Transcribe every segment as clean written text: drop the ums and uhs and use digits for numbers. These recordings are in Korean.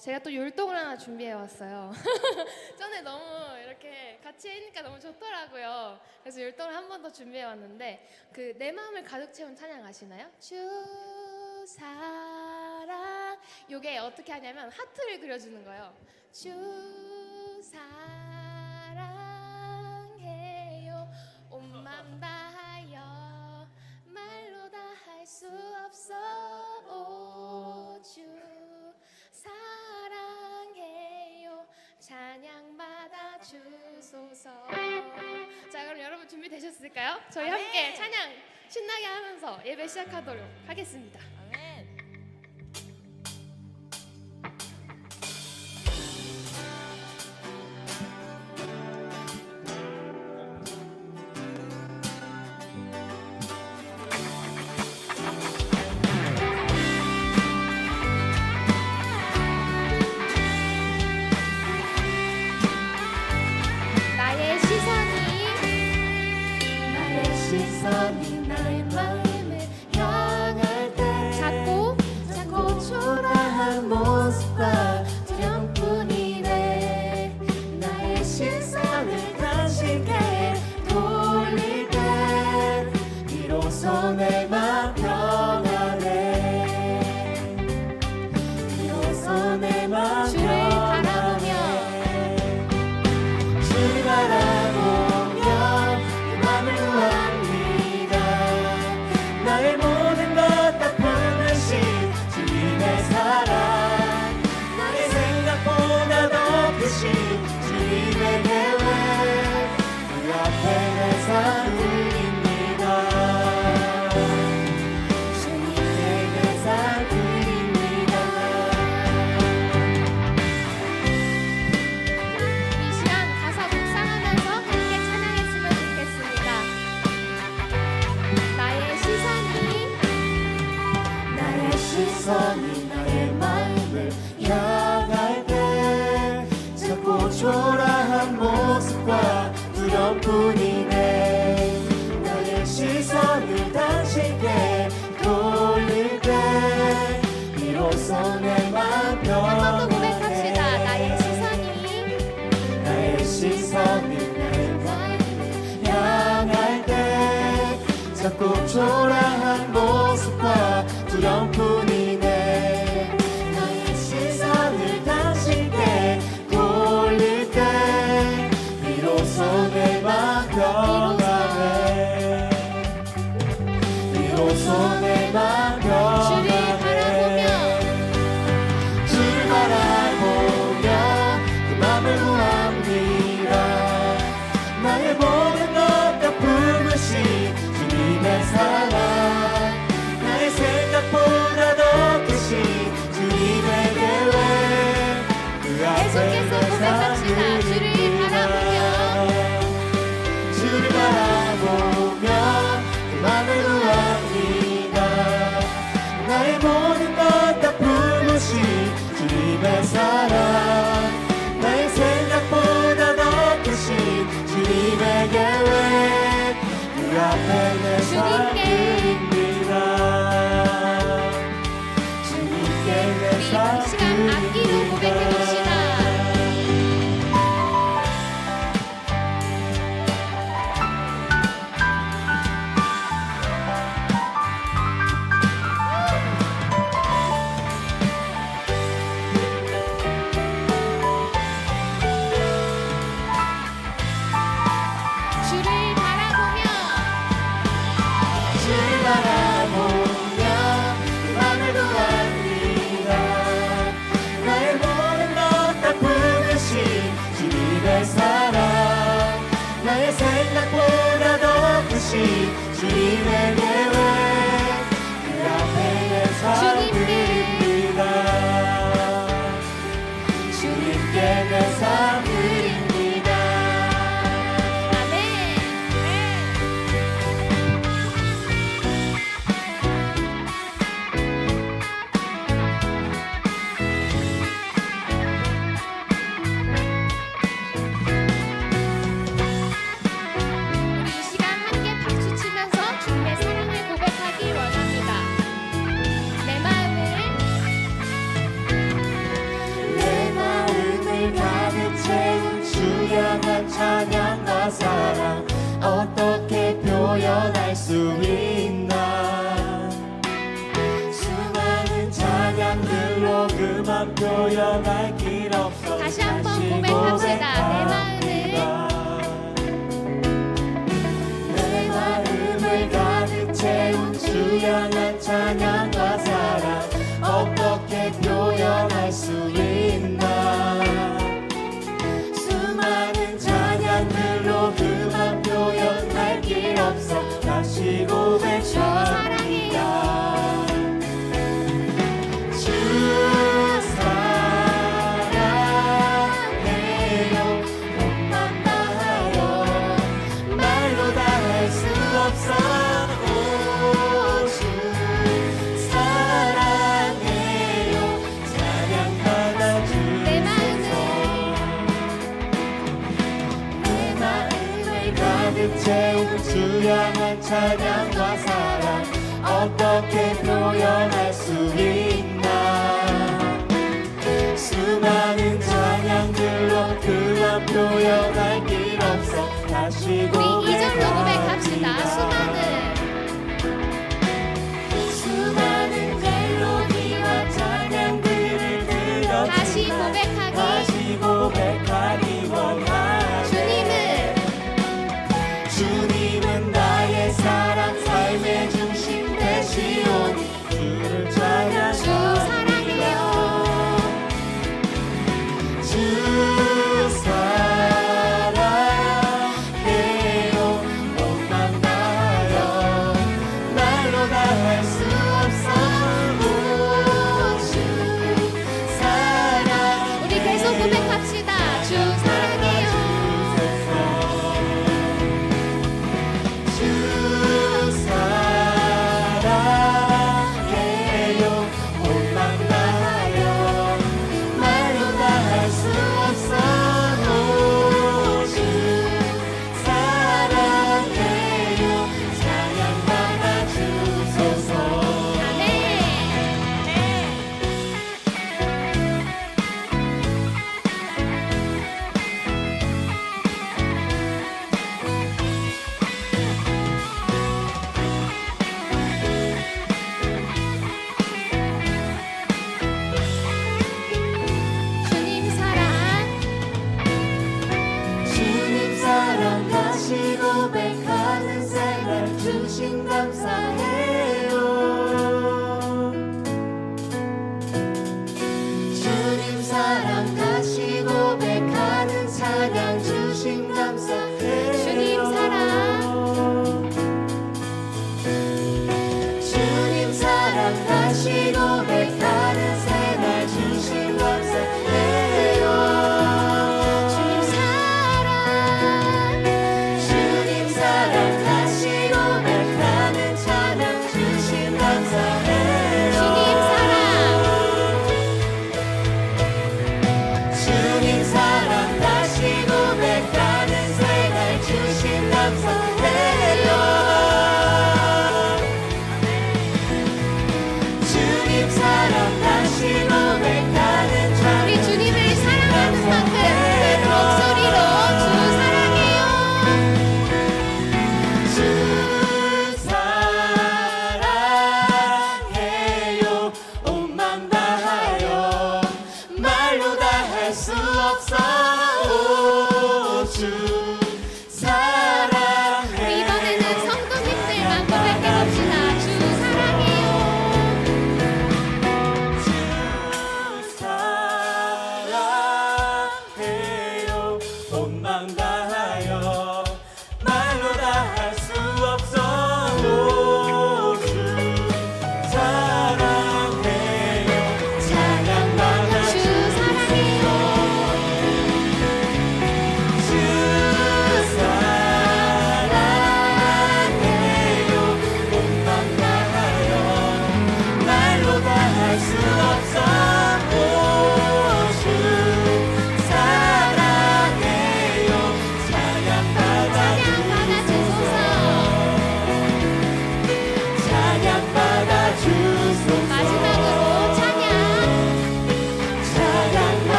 제가 또 율동을 하나 준비해 왔어요. 전에 너무 이렇게 같이 하니까 너무 좋더라고요. 그래서 율동을 한 번 더 준비해 왔는데 그 내 마음을 가득 채운 찬양 아시나요? 주 사랑. 요게 어떻게 하냐면 하트를 그려주는 거예요. 주 사랑해요 온 맘 다하여 말로 다 할 수 없어. 오 주 사랑해요 찬양 받아 주소서. 자, 그럼 여러분 준비되셨을까요? 저희 아멘. 함께 찬양 신나게 하면서 예배 시작하도록 하겠습니다. 아멘. 시선이 나의 마음을 향할 때 작고 초라한 모습과 두려움뿐이네. 나의 시선을 당신께 돌릴 때 비로소 내 맘 변하네. 비로소 내 맘 변하네. 주를 바라보며 그 맘을 구합니다. 나의 모든 것 다 품으신 주님의 사랑, 나의 생각보다 더 크신 주님의 계획, 그 앞에 내 삶 드립니다. 주님께 내 삶 드립니다. 이 시간 가사 묵상하면서 함께 찬양했으면 좋겠습니다. 나의 시선이 나의 마음을 향할 때 작고 초라한 모습과 두려움뿐이네. 나의 시선을 당신께 돌릴 때 비로소 내 맘 변하네. 고백합시다. 나의 시선이 나의 마음을 향할 때 작고 초라한 모습과 두려움뿐이네. 나의 시선을 당신께 돌릴 때 비로소 내 맘 변하네. 비로소 내 맘 변하네. 주를 바라보며 그 맘을 구합니다. 나의 모든 것 다 품으신 주님의 사랑, 나의 생각보다 더 크신 주님의 계획, 그 앞에 내 삶 드립니다. 주를 바라보며 그 맘을 구합니다. 나의 모든 것 다 품으신 주님의 사랑, 나의 생각보다 더 크신 주님의 계획, 그 앞에 내 삶 드립니다. 주님께 내 삶 드립니다. 바라보며 그 맘을 구합니다. 나의 수 있나. 수많은 찬양들로 그만 표현할 길 없어. 다시 한번 고백합시다. 내 마음을 가득 채운 주양한 찬양과 사랑 어떻게 표현할 수 있나. 수많은 찬양들로 그만 표현할 길 없어. 다시 고백합니다. 주 사랑해요. 몸만 다하여 말로 다 할 수 없어. 오 주 사랑해요. 찬양 받아주소서. 내 마음을 가득 채운 주양한 찬양과 사랑 어떻게 표현할 수 있나. 수많은 찬양들로 그만 표현할 길 없어. 다시 우리 2절로 고백합시다. 수많은 멜로디와 찬양들을 들려 다시 고백하기. 다시 고백하기 원하네. 주님은 나의 사랑 삶의 중심 되시오니 주를 찬양해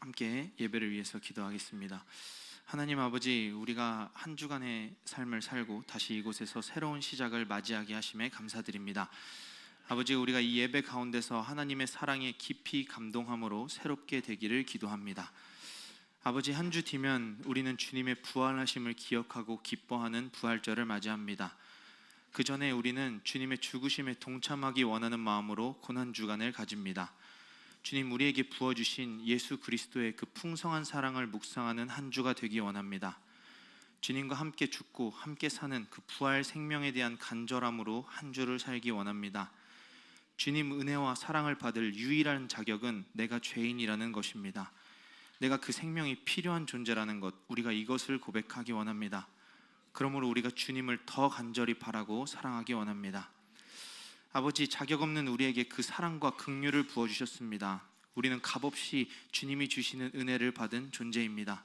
함께 예배를 위해서 기도하겠습니다. 하나님 아버지, 우리가 한 주간의 삶을 살고 다시 이곳에서 새로운 시작을 맞이하게 하심에 감사드립니다. 아버지, 우리가 이 예배 가운데서 하나님의 사랑에 깊이 감동함으로 새롭게 되기를 기도합니다. 아버지, 한 주 뒤면 우리는 주님의 부활하심을 기억하고 기뻐하는 부활절을 맞이합니다. 그 전에 우리는 주님의 죽으심에 동참하기 원하는 마음으로 고난주간을 가집니다. 주님, 우리에게 부어주신 예수 그리스도의 그 풍성한 사랑을 묵상하는 한 주가 되기 원합니다. 주님과 함께 죽고 함께 사는 그 부활 생명에 대한 간절함으로 한 주를 살기 원합니다. 주님 은혜와 사랑을 받을 유일한 자격은 내가 죄인이라는 것입니다. 내가 그 생명이 필요한 존재라는 것, 우리가 이것을 고백하기 원합니다. 그러므로 우리가 주님을 더 간절히 바라고 사랑하기 원합니다. 아버지, 자격 없는 우리에게 그 사랑과 긍휼을 부어주셨습니다. 우리는 값없이 주님이 주시는 은혜를 받은 존재입니다.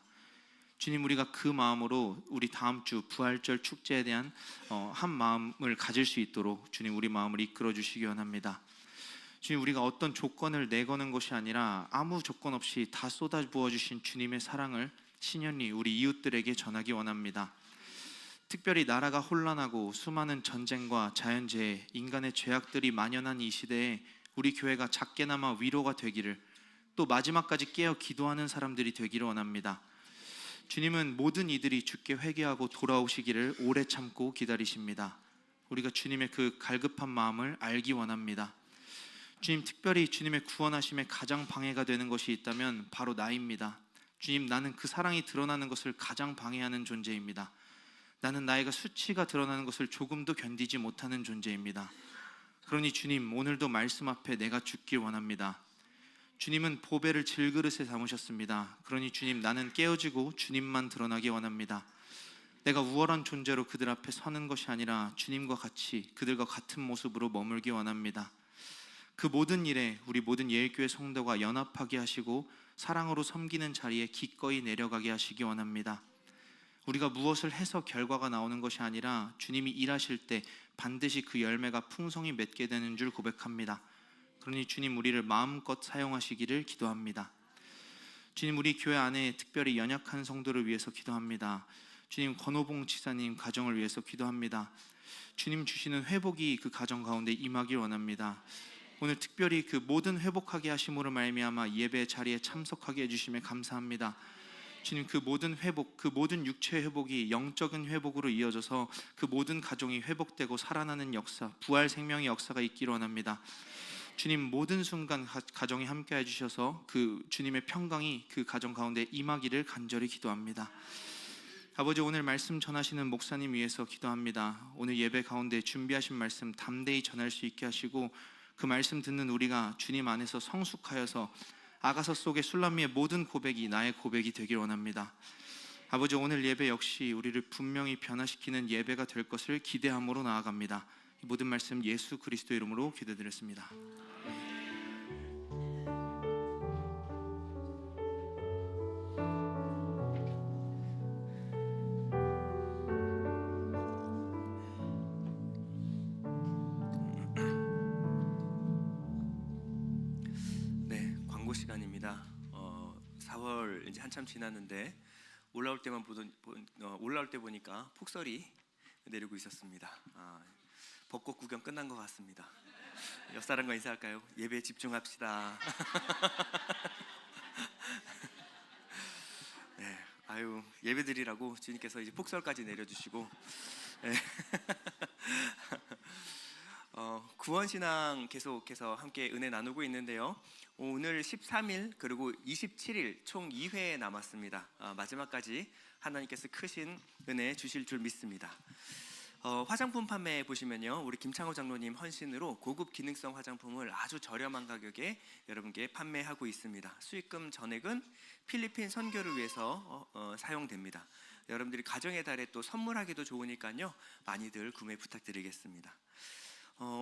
주님, 우리가 그 마음으로 우리 다음 주 부활절 축제에 대한 한 마음을 가질 수 있도록 주님, 우리 마음을 이끌어 주시기 원합니다. 주님, 우리가 어떤 조건을 내거는 것이 아니라 아무 조건 없이 다 쏟아 부어주신 주님의 사랑을 신연히 우리 이웃들에게 전하기 원합니다. 특별히 나라가 혼란하고 수많은 전쟁과 자연재해, 인간의 죄악들이 만연한 이 시대에 우리 교회가 작게나마 위로가 되기를, 또 마지막까지 깨어 기도하는 사람들이 되기를 원합니다. 주님은 모든 이들이 주께 회개하고 돌아오시기를 오래 참고 기다리십니다. 우리가 주님의 그 갈급한 마음을 알기 원합니다. 주님, 특별히 주님의 구원하심에 가장 방해가 되는 것이 있다면 바로 나입니다. 주님, 나는 그 사랑이 드러나는 것을 가장 방해하는 존재입니다. 나는 나이가 수치가 드러나는 것을 조금도 견디지 못하는 존재입니다. 그러니 주님, 오늘도 말씀 앞에 내가 죽길 원합니다. 주님은 보배를 질그릇에 담으셨습니다. 그러니 주님, 나는 깨어지고 주님만 드러나기 원합니다. 내가 우월한 존재로 그들 앞에 서는 것이 아니라 주님과 같이 그들과 같은 모습으로 머물기 원합니다. 그 모든 일에 우리 모든 예일교회 성도가 연합하게 하시고 사랑으로 섬기는 자리에 기꺼이 내려가게 하시기 원합니다. 우리가 무엇을 해서 결과가 나오는 것이 아니라 주님이 일하실 때 반드시 그 열매가 풍성히 맺게 되는 줄 고백합니다. 그러니 주님, 우리를 마음껏 사용하시기를 기도합니다. 주님, 우리 교회 안에 특별히 연약한 성도를 위해서 기도합니다. 주님, 권호봉 지사님 가정을 위해서 기도합니다. 주님 주시는 회복이 그 가정 가운데 임하길 원합니다. 오늘 특별히 그 모든 회복하게 하심으로 말미암아 예배 자리에 참석하게 해주심에 감사합니다. 주님, 그 모든 회복, 그 모든 육체의 회복이 영적인 회복으로 이어져서 그 모든 가정이 회복되고 살아나는 역사, 부활 생명의 역사가 있기를 원합니다. 주님, 모든 순간 가정이 함께 해주셔서 그 주님의 평강이 그 가정 가운데 임하기를 간절히 기도합니다. 아버지, 오늘 말씀 전하시는 목사님 위해서 기도합니다. 오늘 예배 가운데 준비하신 말씀 담대히 전할 수 있게 하시고 그 말씀 듣는 우리가 주님 안에서 성숙하여서 아가서 속의 술람미의 모든 고백이 나의 고백이 되길 원합니다. 아버지, 오늘 예배 역시 우리를 분명히 변화시키는 예배가 될 것을 기대함으로 나아갑니다. 이 모든 말씀 예수 그리스도 이름으로 기도드렸습니다. 광고 시간입니다. 4월 이제 한참 지났는데 올라올 때 보니까 폭설이 내리고 있었습니다. 벚꽃 구경 끝난 것 같습니다. 옆 사람과 인사할까요? 예배에 집중합시다. 네, 예배 드리라고 주님께서 이제 폭설까지 내려주시고, 네. 구원신앙 계속해서 함께 은혜 나누고 있는데요. 오늘 13일 그리고 27일 총 2회 남았습니다. 마지막까지 하나님께서 크신 은혜 주실 줄 믿습니다. 화장품 판매 보시면요, 우리 김창호 장로님 헌신으로 고급 기능성 화장품을 아주 저렴한 가격에 여러분께 판매하고 있습니다. 수익금 전액은 필리핀 선교를 위해서 사용됩니다. 여러분들이 가정의 달에 또 선물하기도 좋으니까요, 많이들 구매 부탁드리겠습니다.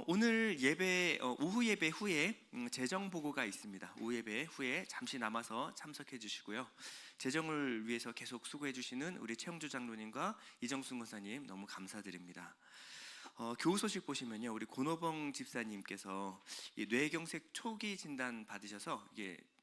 오늘 예배 오후 예배 후에 재정 보고가 있습니다. 오후 예배 후에 잠시 남아서 참석해 주시고요. 재정을 위해서 계속 수고해 주시는 우리 최영주 장로님과 이정순 권사님 너무 감사드립니다. 교우 소식 보시면요, 우리 권호봉 집사님께서 이 뇌경색 초기 진단 받으셔서 이게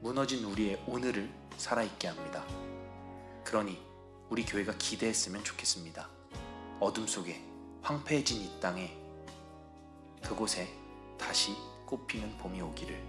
무너진 우리의 오늘을 살아있게 합니다. 그러니 우리 교회가 기대했으면 좋겠습니다. 어둠 속에 황폐해진 이 땅에 그곳에 다시 꽃피는 봄이 오기를.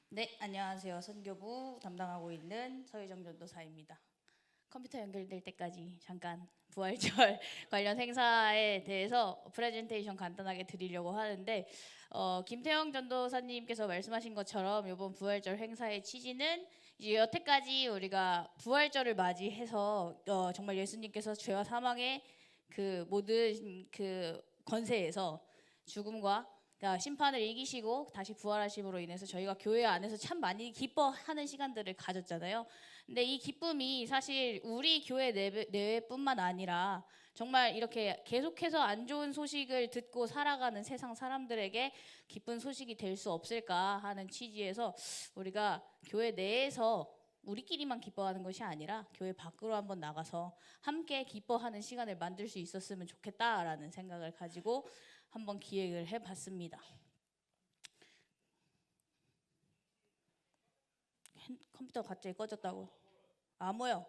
네, 안녕하세요. 선교부 담당하고 있는 서유정 전도사입니다. 컴퓨터 연결될 때까지 잠깐 부활절 관련 행사에 대해서 프레젠테이션 간단하게 드리려고 하는데 김태형 전도사님께서 말씀하신 것처럼 이번 부활절 행사의 취지는 이제 여태까지 우리가 부활절을 맞이해서 정말 예수님께서 죄와 사망의 그 모든 그 권세에서 죽음과 심판을 이기시고 다시 부활하심으로 인해서 저희가 교회 안에서 참 많이 기뻐하는 시간들을 가졌잖아요. 근데 이 기쁨이 사실 우리 교회 내외뿐만 아니라 정말 이렇게 계속해서 안 좋은 소식을 듣고 살아가는 세상 사람들에게 기쁜 소식이 될 수 없을까 하는 취지에서 우리가 교회 내에서 우리끼리만 기뻐하는 것이 아니라 교회 밖으로 한번 나가서 함께 기뻐하는 시간을 만들 수 있었으면 좋겠다라는 생각을 가지고 한번 기획을 해봤습니다. 컴퓨터 갑자기 꺼졌다고? 뭐요?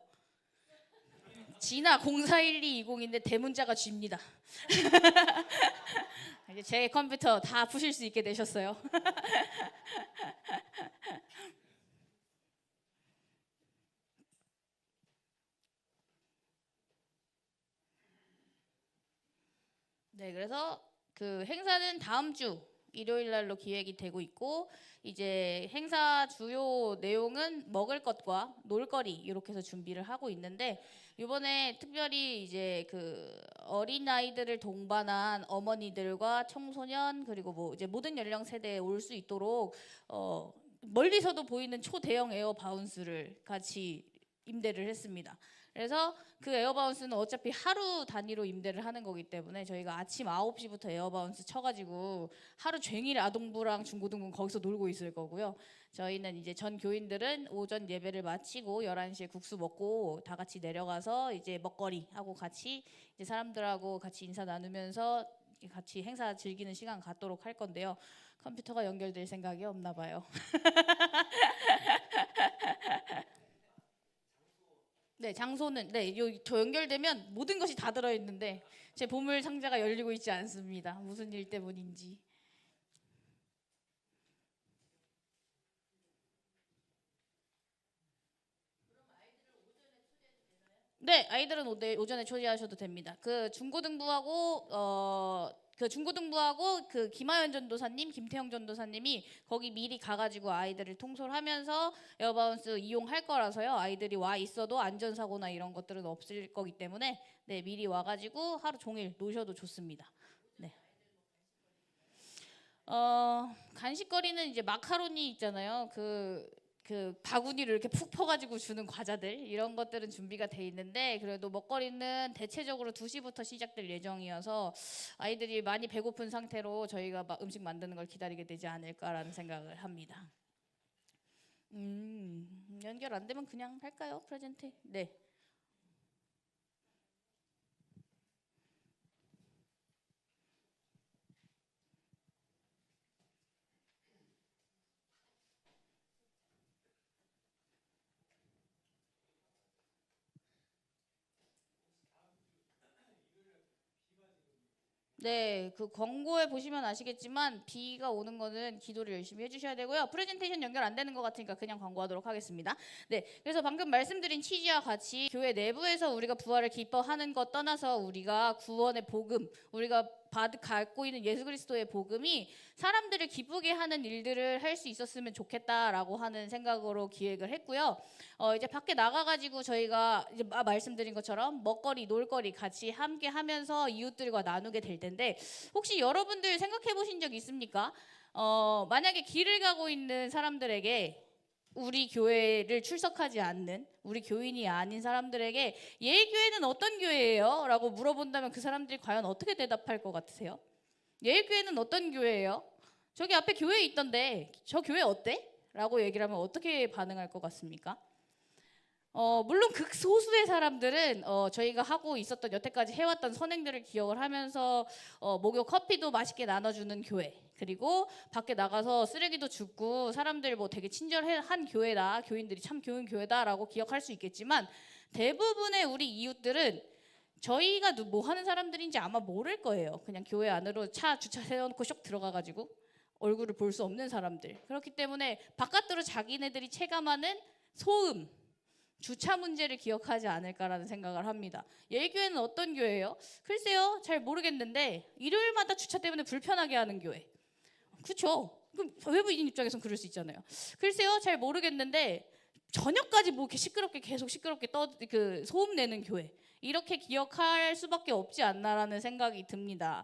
진아 041220인데 대문자가 G입니다. 이제 제 컴퓨터 다 부실 수 있게 되셨어요. 네, 그래서 그 행사는 다음 주 일요일 날로 기획이 되고 있고 이제 행사 주요 내용은 먹을 것과 놀거리 이렇게 해서 준비를 하고 있는데 이번에 특별히 이제 그 어린 아이들을 동반한 어머니들과 청소년 그리고 뭐 이제 모든 연령 세대에 올 수 있도록 멀리서도 보이는 초대형 에어 바운스를 같이 임대를 했습니다. 그래서 그 에어바운스는 어차피 하루 단위로 임대를 하는 거기 때문에 저희가 아침 9시부터 에어바운스 쳐가지고 하루 종일 아동부랑 중고등부 거기서 놀고 있을 거고요. 저희는 이제 전 교인들은 오전 예배를 마치고 11시에 국수 먹고 다 같이 내려가서 이제 먹거리 하고 같이 이제 사람들하고 같이 인사 나누면서 같이 행사 즐기는 시간 갖도록 할 건데요. 컴퓨터가 연결될 생각이 없나 봐요. 네, 장소는 저 연결되면 모든 것이 다 들어 있는데 제 보물 상자가 열리고 있지 않습니다. 무슨 일 때문인지. 네, 아이들은 오전에 초대하셔도 됩니다. 그 중고등부하고 그 김하연 전도사님, 김태형 전도사님이 거기 미리 가가지고 아이들을 통솔하면서 에어바운스 이용할 거라서요. 아이들이 와 있어도 안전사고나 이런 것들은 없을 거기 때문에 네, 미리 와가지고 하루 종일 노셔도 좋습니다. 네. 간식거리는 이제 마카로니 있잖아요. 그 바구니를 이렇게 푹 퍼가지고 주는 과자들 이런 것들은 준비가 돼 있는데 그래도 먹거리는 대체적으로 2시부터 시작될 예정이어서 아이들이 많이 배고픈 상태로 저희가 음식 만드는 걸 기다리게 되지 않을까라는 생각을 합니다. 연결 안 되면 그냥 할까요? 프레젠테? 네. 네, 그 광고에 보시면 아시겠지만 비가 오는 거는 기도를 열심히 해주셔야 되고요. 프레젠테이션 연결 안 되는 것 같으니까 그냥 광고하도록 하겠습니다. 네, 그래서 방금 말씀드린 취지와 같이 교회 내부에서 우리가 부활을 기뻐하는 것 떠나서 우리가 구원의 복음, 우리가 갖고 있는 예수 그리스도의 복음이 사람들을 기쁘게 하는 일들을 할 수 있었으면 좋겠다라고 하는 생각으로 기획을 했고요. 이제 밖에 나가가지고 저희가 이제 말씀드린 것처럼 먹거리, 놀거리 같이 함께 하면서 이웃들과 나누게 될 텐데 혹시 여러분들 생각해 보신 적 있습니까? 만약에 길을 가고 있는 사람들에게 우리 교회를 출석하지 않는 우리 교인이 아닌 사람들에게 예일교회는 어떤 교회예요? 라고 물어본다면 그 사람들이 과연 어떻게 대답할 것 같으세요? 예일교회는 어떤 교회예요? 저기 앞에 교회 있던데 저 교회 어때? 라고 얘기를 하면 어떻게 반응할 것 같습니까? 물론 극소수의 사람들은 저희가 하고 있었던 여태까지 해왔던 선행들을 기억을 하면서 목요 커피도 맛있게 나눠주는 교회, 그리고 밖에 나가서 쓰레기도 줍고 사람들 뭐 되게 친절한 교회다, 교인들이 참 좋은 교회다라고 기억할 수 있겠지만 대부분의 우리 이웃들은 저희가 뭐 하는 사람들인지 아마 모를 거예요. 그냥 교회 안으로 차 주차 세워놓고 쇽 들어가가지고 얼굴을 볼 수 없는 사람들. 그렇기 때문에 바깥으로 자기네들이 체감하는 소음, 주차 문제를 기억하지 않을까라는 생각을 합니다. 예일교회는 어떤 교회예요? 글쎄요, 잘 모르겠는데 일요일마다 주차 때문에 불편하게 하는 교회. 그렇죠? 그럼 외부인 입장에서는 그럴 수 있잖아요. 글쎄요, 잘 모르겠는데 저녁까지 뭐 이렇게 시끄럽게 계속 시끄럽게 소음 내는 교회. 이렇게 기억할 수밖에 없지 않나라는 생각이 듭니다.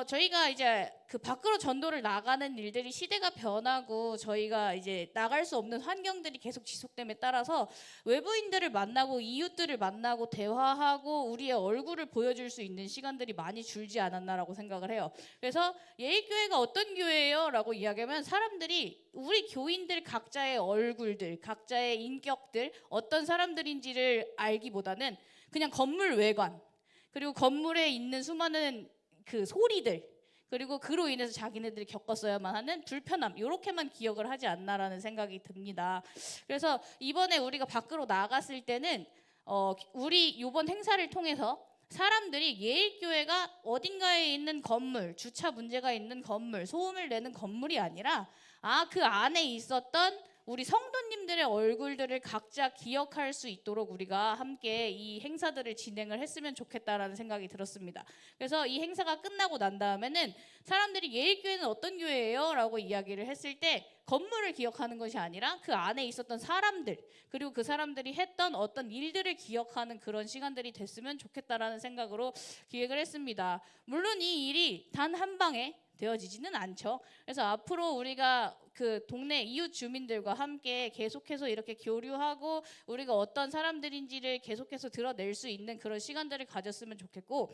저희가 이제 그 밖으로 전도를 나가는 일들이 시대가 변하고 저희가 이제 나갈 수 없는 환경들이 계속 지속됨에 따라서 외부인들을 만나고 이웃들을 만나고 대화하고 우리의 얼굴을 보여줄 수 있는 시간들이 많이 줄지 않았나라고 생각을 해요. 그래서 예일교회가 어떤 교회예요? 라고 이야기하면 사람들이 우리 교인들 각자의 얼굴들, 각자의 인격들, 어떤 사람들인지를 알기보다는 그냥 건물 외관, 그리고 건물에 있는 수많은 그 소리들, 그리고 그로 인해서 자기네들이 겪었어야만 하는 불편함, 이렇게만 기억을 하지 않나라는 생각이 듭니다. 그래서 이번에 우리가 밖으로 나갔을 때는 우리 이번 행사를 통해서 사람들이 예일교회가 어딘가에 있는 건물, 주차 문제가 있는 건물, 소음을 내는 건물이 아니라 그 안에 있었던 우리 성도님들의 얼굴들을 각자 기억할 수 있도록 우리가 함께 이 행사들을 진행을 했으면 좋겠다라는 생각이 들었습니다. 그래서 이 행사가 끝나고 난 다음에는 사람들이 예일교회는 어떤 교회예요? 라고 이야기를 했을 때 건물을 기억하는 것이 아니라 그 안에 있었던 사람들, 그리고 그 사람들이 했던 어떤 일들을 기억하는 그런 시간들이 됐으면 좋겠다라는 생각으로 기획을 했습니다. 물론 이 일이 단 한 방에 되어지지는 않죠. 그래서 앞으로 우리가 그 동네 이웃 주민들과 함께 계속해서 이렇게 교류하고 우리가 어떤 사람들인지를 계속해서 드러낼 수 있는 그런 시간들을 가졌으면 좋겠고,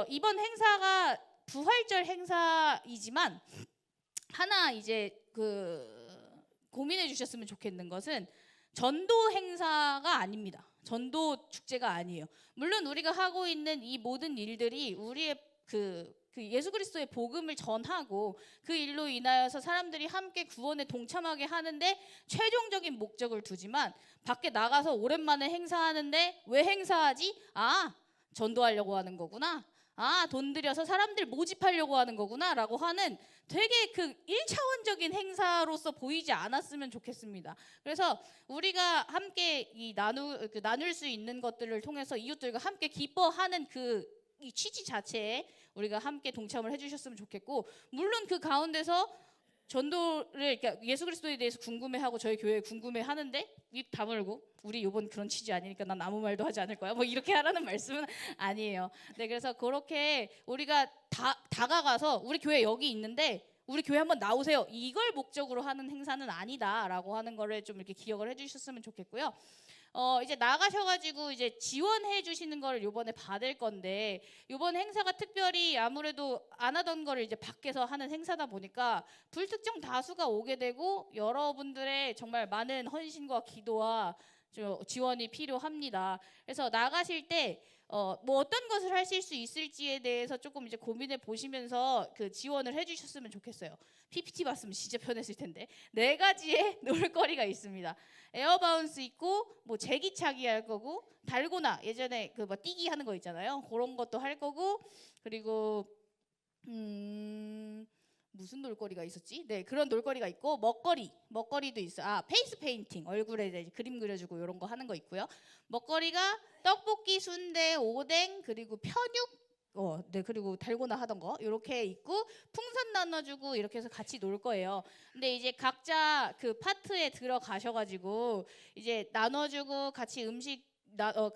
이번 행사가 부활절 행사이지만 하나 이제 고민해 주셨으면 좋겠는 것은 전도 행사가 아닙니다. 전도 축제가 아니에요. 물론 우리가 하고 있는 이 모든 일들이 우리의 그 예수 그리스도의 복음을 전하고 그 일로 인하여서 사람들이 함께 구원에 동참하게 하는데 최종적인 목적을 두지만, 밖에 나가서 오랜만에 행사하는데 왜 행사하지? 전도하려고 하는 거구나. 돈 들여서 사람들 모집하려고 하는 거구나 라고 하는 되게 그 1차원적인 행사로서 보이지 않았으면 좋겠습니다. 그래서 우리가 함께 나눌 수 있는 것들을 통해서 이웃들과 함께 기뻐하는 이 취지 자체에 우리가 함께 동참을 해주셨으면 좋겠고, 물론 그 가운데서 전도를, 그러니까 예수 그리스도에 대해서 궁금해하고 저희 교회에 궁금해하는데 입 다물고 우리 이번 그런 취지 아니니까 난 아무 말도 하지 않을 거야, 뭐 이렇게 하라는 말씀은 아니에요. 네, 그래서 그렇게 우리가 다가가서 우리 교회 여기 있는데 우리 교회 한번 나오세요, 이걸 목적으로 하는 행사는 아니다라고 하는 거를 좀 이렇게 기억을 해주셨으면 좋겠고요. 이제 나가셔가지고 이제 지원해 주시는 걸 이번에 받을 건데, 이번 행사가 특별히 아무래도 안 하던 거를 이제 밖에서 하는 행사다 보니까 불특정 다수가 오게 되고 여러분들의 정말 많은 헌신과 기도와 지원이 필요합니다. 그래서 나가실 때 뭐 어떤 것을 하실 수 있을지에 대해서 조금 이제 고민해 보시면서 그 지원을 해주셨으면 좋겠어요. PPT 봤으면 진짜 편했을 텐데 4가지의 놀거리가 있습니다. 에어바운스 있고, 뭐 제기차기 할 거고, 달고나 예전에 그 뭐 뛰기 하는 거 있잖아요. 그런 것도 할 거고, 그리고 무슨 놀거리가 있었지? 네, 그런 놀거리가 있고, 먹거리도 있어. 페이스 페인팅, 얼굴에 이제 그림 그려주고 이런 거 하는 거 있고요. 먹거리가 떡볶이, 순대, 오뎅, 그리고 편육, 네, 그리고 달고나 하던 거 이렇게 있고, 풍선 나눠주고 이렇게 해서 같이 놀 거예요. 근데 이제 각자 그 파트에 들어가셔가지고 이제 나눠주고 같이 음식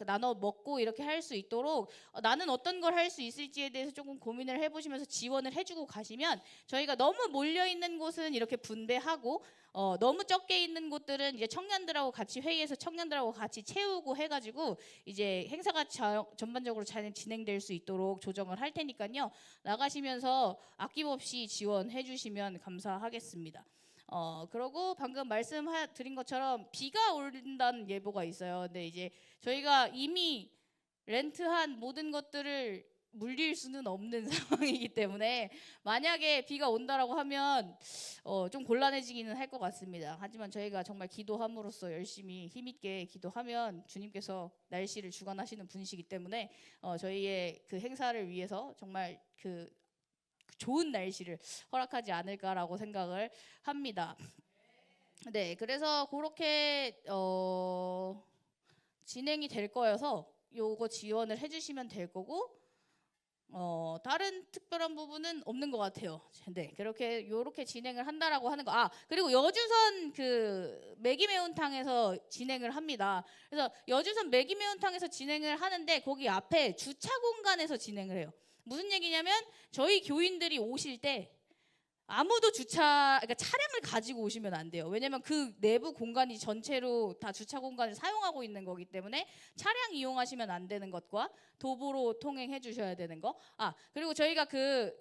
나눠 먹고 이렇게 할 수 있도록 나는 어떤 걸 할 수 있을지에 대해서 조금 고민을 해보시면서 지원을 해주고 가시면 저희가 너무 몰려 있는 곳은 이렇게 분배하고 너무 적게 있는 곳들은 이제 청년들하고 같이 회의해서 청년들하고 같이 채우고 해가지고 이제 행사가 전반적으로 잘 진행될 수 있도록 조정을 할 테니까요. 나가시면서 아낌없이 지원해 주시면 감사하겠습니다. 그리고 방금 말씀드린 것처럼 비가 온다는 예보가 있어요. 근데 이제 저희가 이미 렌트한 모든 것들을 물릴 수는 없는 상황이기 때문에 만약에 비가 온다라고 하면 좀 곤란해지기는 할 것 같습니다. 하지만 저희가 정말 기도함으로써 열심히 힘있게 기도하면 주님께서 날씨를 주관하시는 분이시기 때문에 저희의 그 행사를 위해서 정말 그 좋은 날씨를 허락하지 않을까라고 생각을 합니다. 네, 그래서 그렇게 진행이 될 거여서 요거 지원을 해주시면 될 거고 다른 특별한 부분은 없는 것 같아요. 네, 요렇게 진행을 한다라고 하는 거. 그리고 여주선 그 매기 매운탕에서 진행을 합니다. 그래서 여주선 매기 매운탕에서 진행을 하는데 거기 앞에 주차 공간에서 진행을 해요. 무슨 얘기냐면 저희 교인들이 오실 때 아무도 그러니까 차량을 가지고 오시면 안 돼요. 왜냐면 그 내부 공간이 전체로 다 주차 공간을 사용하고 있는 거기 때문에 차량 이용하시면 안 되는 것과 도보로 통행해 주셔야 되는 거. 그리고 저희가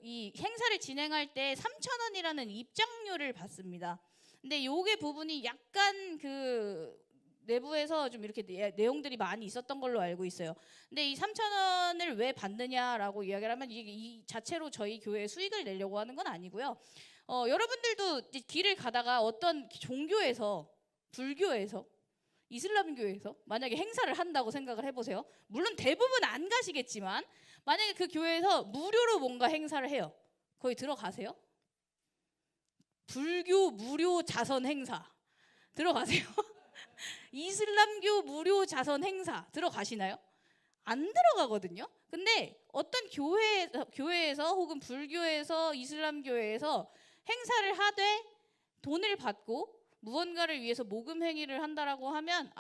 이 행사를 진행할 때 3,000원이라는 입장료를 받습니다. 근데 요게 부분이 약간 내부에서 좀 이렇게 내용들이 많이 있었던 걸로 알고 있어요. 근데 이 3,000원을 왜 받느냐라고 이야기를 하면 이 자체로 저희 교회에 수익을 내려고 하는 건 아니고요. 여러분들도 길을 가다가 어떤 종교에서, 불교에서, 이슬람교에서 만약에 행사를 한다고 생각을 해보세요. 물론 대부분 안 가시겠지만 만약에 그 교회에서 무료로 뭔가 행사를 해요. 거기 들어가세요? 불교 무료 자선 행사 들어가세요? 이슬람교 무료 자선 행사 들어가시나요? 안 들어가거든요. 근데 어떤 교회에서 혹은 불교에서 이슬람교회에서 행사를 하되 돈을 받고 무언가를 위해서 모금 행위를 한다라고 하면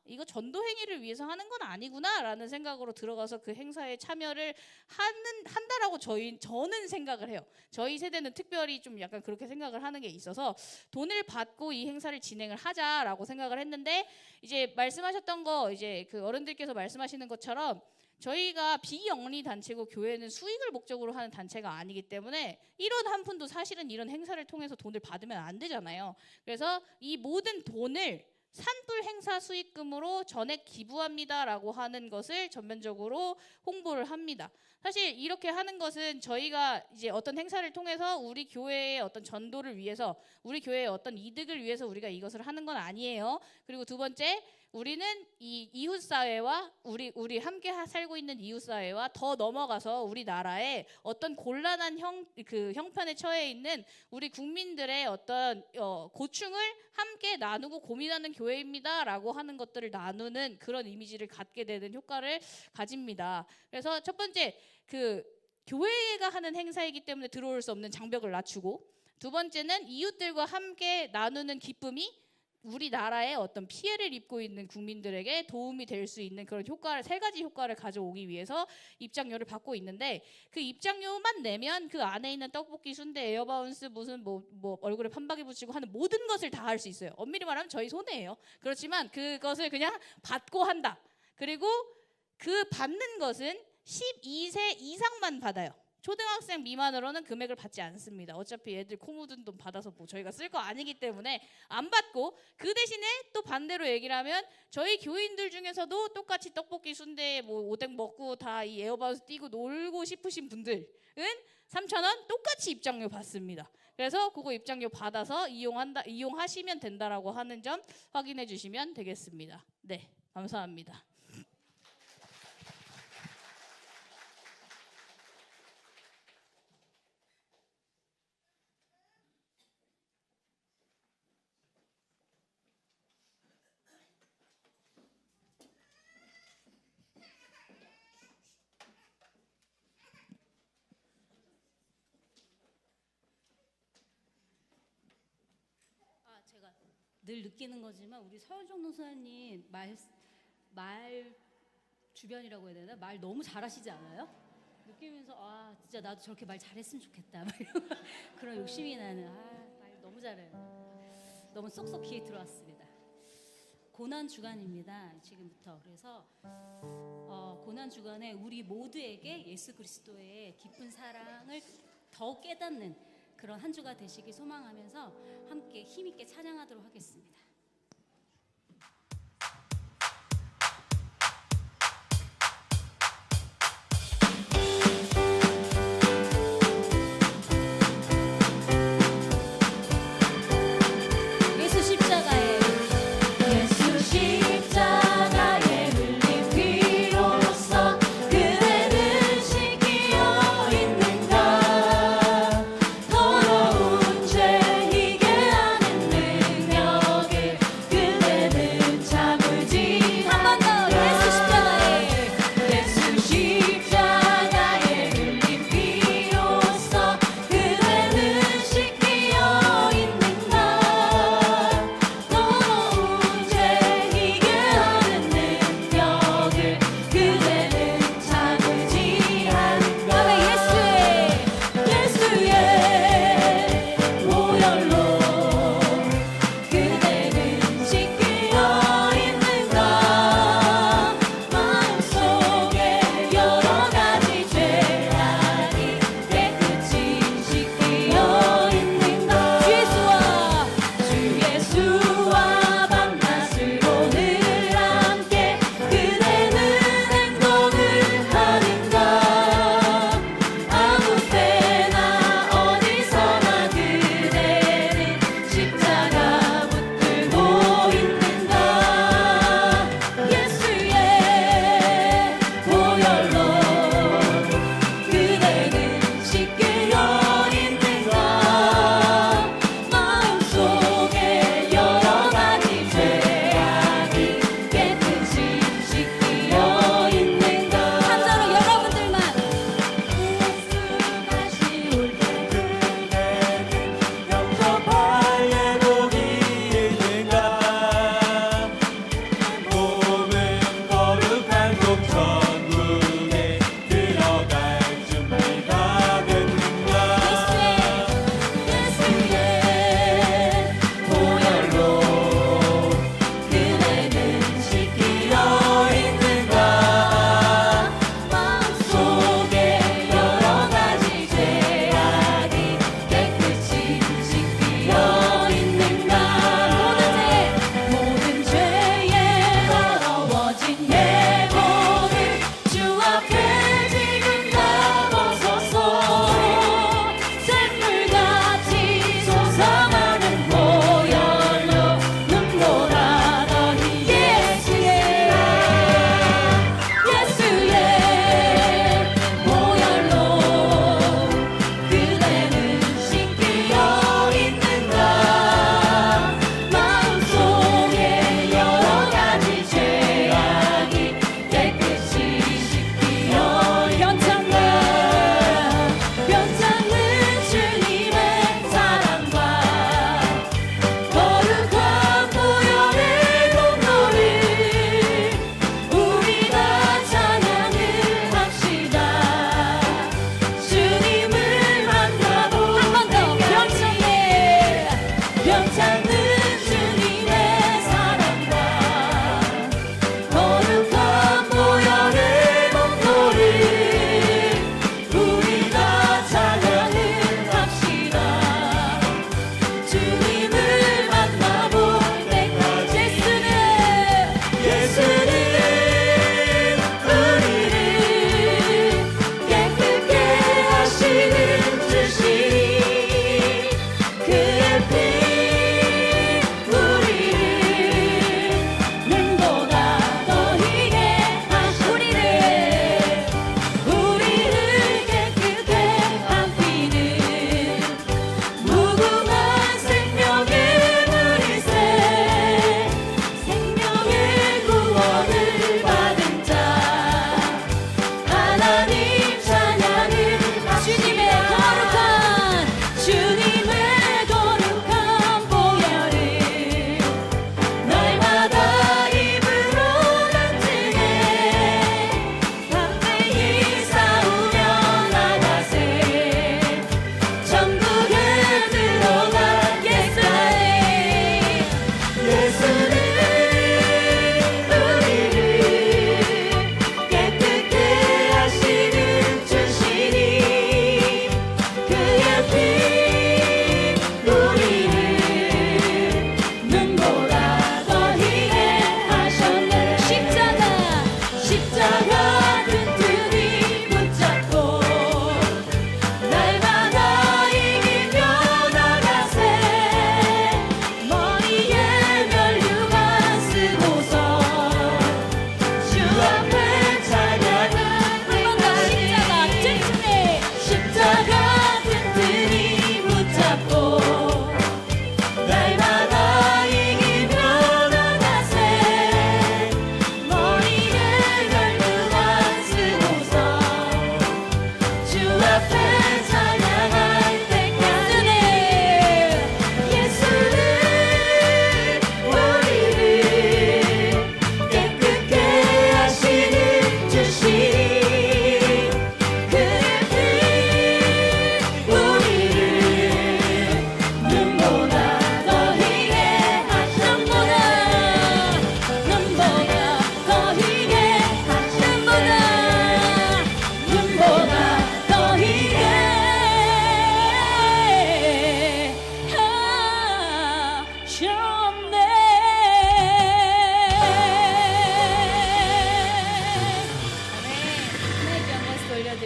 이거 전도 행위를 위해서 하는 건 아니구나라는 생각으로 들어가서 그 행사에 참여를 한다라고 저는 생각을 해요. 저희 세대는 특별히 좀 약간 그렇게 생각을 하는 게 있어서 돈을 받고 이 행사를 진행을 하자라고 생각을 했는데 이제 말씀하셨던 거 이제 그 어른들께서 말씀하시는 것처럼 저희가 비영리 단체고 교회는 수익을 목적으로 하는 단체가 아니기 때문에 1원 한 푼도 사실은 이런 행사를 통해서 돈을 받으면 안 되잖아요. 그래서 이 모든 돈을 산불 행사 수익금으로 전액 기부합니다라고 하는 것을 전면적으로 홍보를 합니다. 사실 이렇게 하는 것은 저희가 이제 어떤 행사를 통해서 우리 교회의 어떤 전도를 위해서 우리 교회의 어떤 이득을 위해서 우리가 이것을 하는 건 아니에요. 그리고 두 번째 우리는 이 이웃 사회와 우리 함께 살고 있는 이웃 사회와 더 넘어가서 우리나라의 어떤 곤란한 형편에 처해 있는 우리 국민들의 어떤 고충을 함께 나누고 고민하는 교회입니다라고 하는 것들을 나누는 그런 이미지를 갖게 되는 효과를 가집니다. 그래서 첫 번째 교회가 하는 행사이기 때문에 들어올 수 없는 장벽을 낮추고 두 번째는 이웃들과 함께 나누는 기쁨이 우리나라의 어떤 피해를 입고 있는 국민들에게 도움이 될 수 있는 그런 효과를 세 가지 효과를 가져오기 위해서 입장료를 받고 있는데 그 입장료만 내면 그 안에 있는 떡볶이, 순대, 에어바운스 무슨 뭐 얼굴에 판박이 붙이고 하는 모든 것을 다 할 수 있어요. 엄밀히 말하면 저희 손해예요. 그렇지만 그것을 그냥 받고 한다. 그리고 그 받는 것은 12세 이상만 받아요. 초등학생 미만으로는 금액을 받지 않습니다. 어차피 애들 코 묻은 돈 받아서 뭐 저희가 쓸 거 아니기 때문에 안 받고 그 대신에 또 반대로 얘기를 하면 저희 교인들 중에서도 똑같이 떡볶이, 순대, 뭐 오뎅 먹고 다 이 에어바운스 뛰고 놀고 싶으신 분들은 3,000원 똑같이 입장료 받습니다. 그래서 그거 입장료 받아서 이용하시면 된다라고 하는 점 확인해 주시면 되겠습니다. 네, 감사합니다. 제가 늘 느끼는 거지만 우리 서효정 노사님 말 주변이라고 해야 되나? 말 너무 잘하시지 않아요? 느끼면서 아 진짜 나도 저렇게 말 잘했으면 좋겠다 막 이런 그런 욕심이 나는 말 너무 잘해요. 너무 쏙쏙 귀에 들어왔습니다. 고난 주간입니다. 지금부터. 그래서 고난 주간에 우리 모두에게 예수 그리스도의 깊은 사랑을 더 깨닫는 그런 한 주가 되시길 소망하면서 함께 힘있게 찬양하도록 하겠습니다. 예수 십자가에 예수 십자가에 흘린 피로써 그대는 씻기어 있는가 더러운 죄 희게 하는 능력을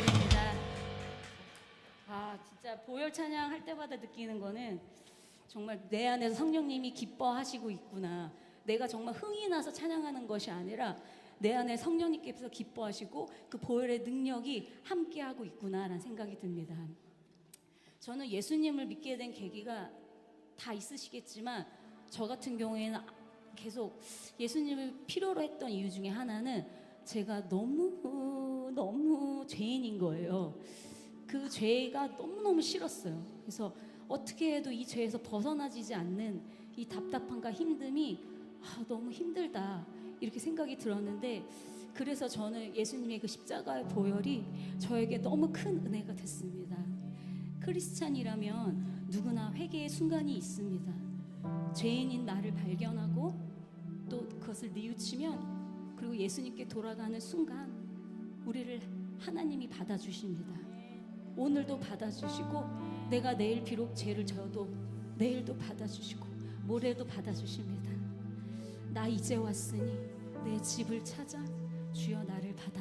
부탁드립니다. 아, 진짜 보혈 찬양 할 때마다 느끼는 거는 정말 내 안에서 성령님이 기뻐하시고 있구나. 내가 정말 흥이 나서 찬양하는 것이 아니라 내 안에 성령님께서 기뻐하시고 그 보혈의 능력이 함께하고 있구나라는 생각이 듭니다. 저는 예수님을 믿게 된 계기가 다 있으시겠지만 저 같은 경우에는 계속 예수님을 필요로 했던 이유 중에 하나는 제가 너무 죄인인 거예요. 그 죄가 너무너무 싫었어요. 그래서 어떻게 해도 이 죄에서 벗어나지지 않는 이 답답함과 힘듦이 너무 힘들다 이렇게 생각이 들었는데, 그래서 저는 예수님의 그 십자가의 보혈이 저에게 너무 큰 은혜가 됐습니다. 크리스찬이라면 누구나 회개의 순간이 있습니다. 죄인인 나를 발견하고 또 그것을 뉘우치면, 그리고 예수님께 돌아가는 순간 우리를 하나님이 받아주십니다. 오늘도 받아주시고, 내가 내일 비록 죄를 져도 내일도 받아주시고 모레도 받아주십니다. 나 이제 왔으니 내 집을 찾아 주여 나를 받아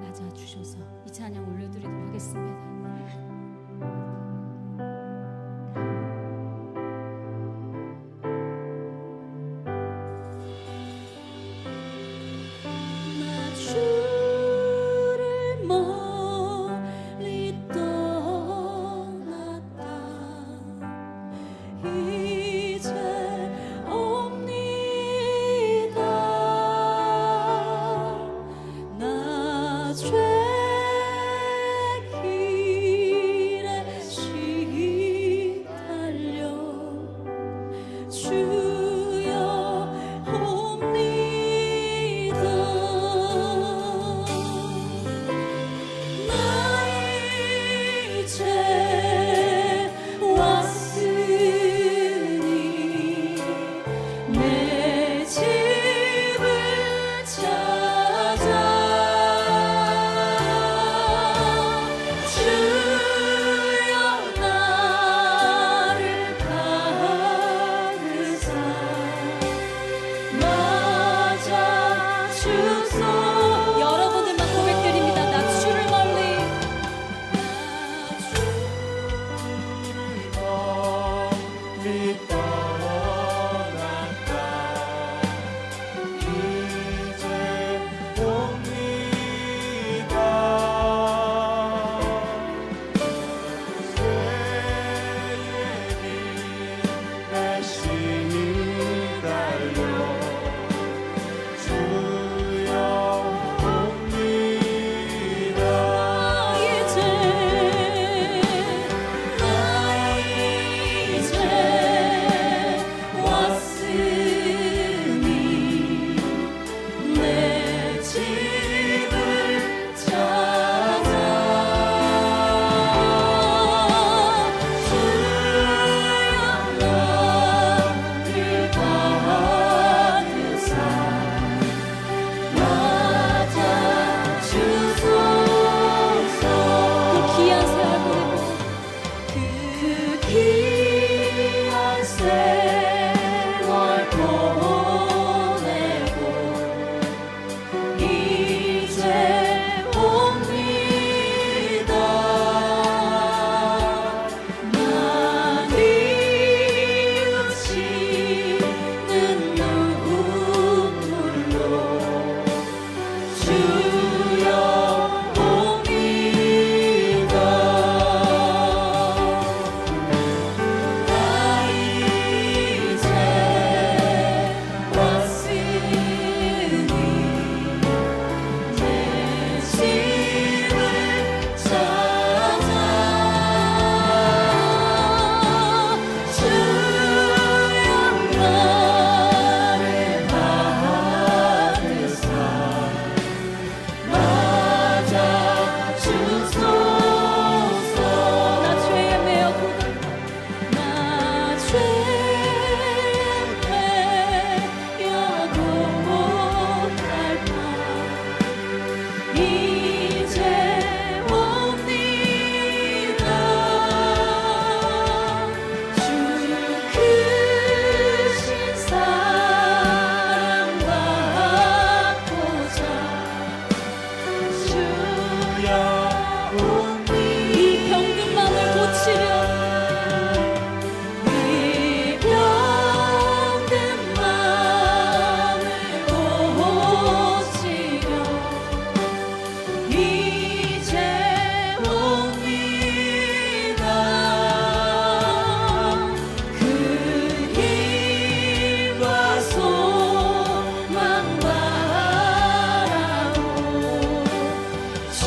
맞아주셔서, 이 찬양 올려드리도록 하겠습니다.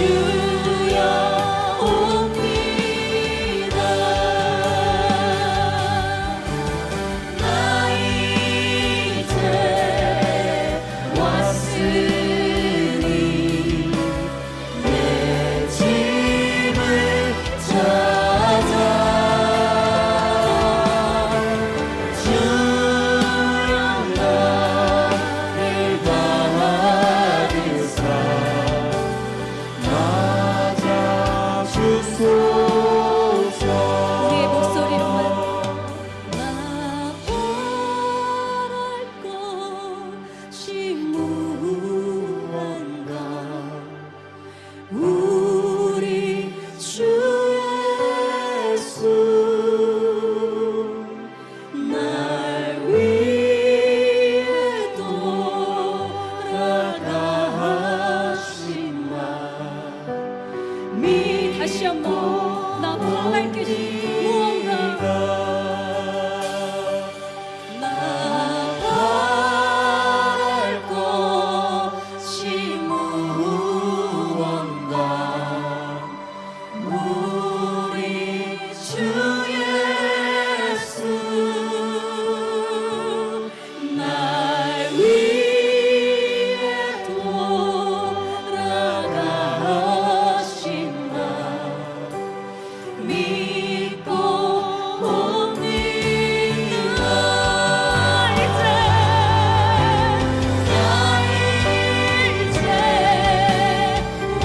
주여 옵니다. 나 이제 왔으니 내 집을 찾아 주여 나를 받으사 맞아주소서. 우리의 목소리로만 나 바랄 것이 무언가 우리 주 예수 날 위해 돌아가신 말 다시 한번 나 바랄 것이 무언가 나 바랄 것이 무언가 우리 주 예수 날 위해 돌아가신 날 믿고 옵니다. 나 이제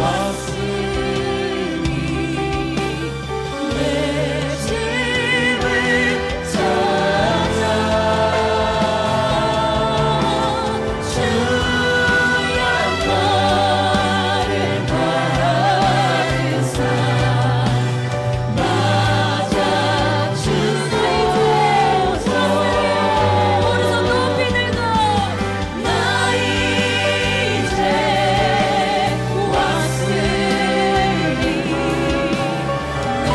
왔으니 내 집을 찾아 주여 나를 받으사 맞아주소서. 오른손 높이 들고 나 이제 왔으니 내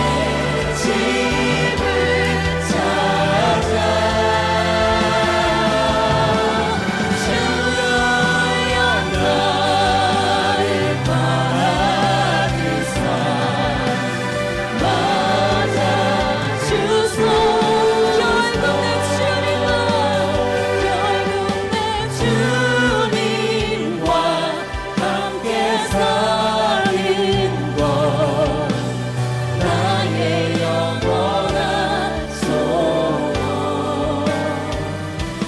집을 찾아 주여 나를 받으사 맞아주소. 결국 내 주님과 함께 사는 것 나의 영원한 소원.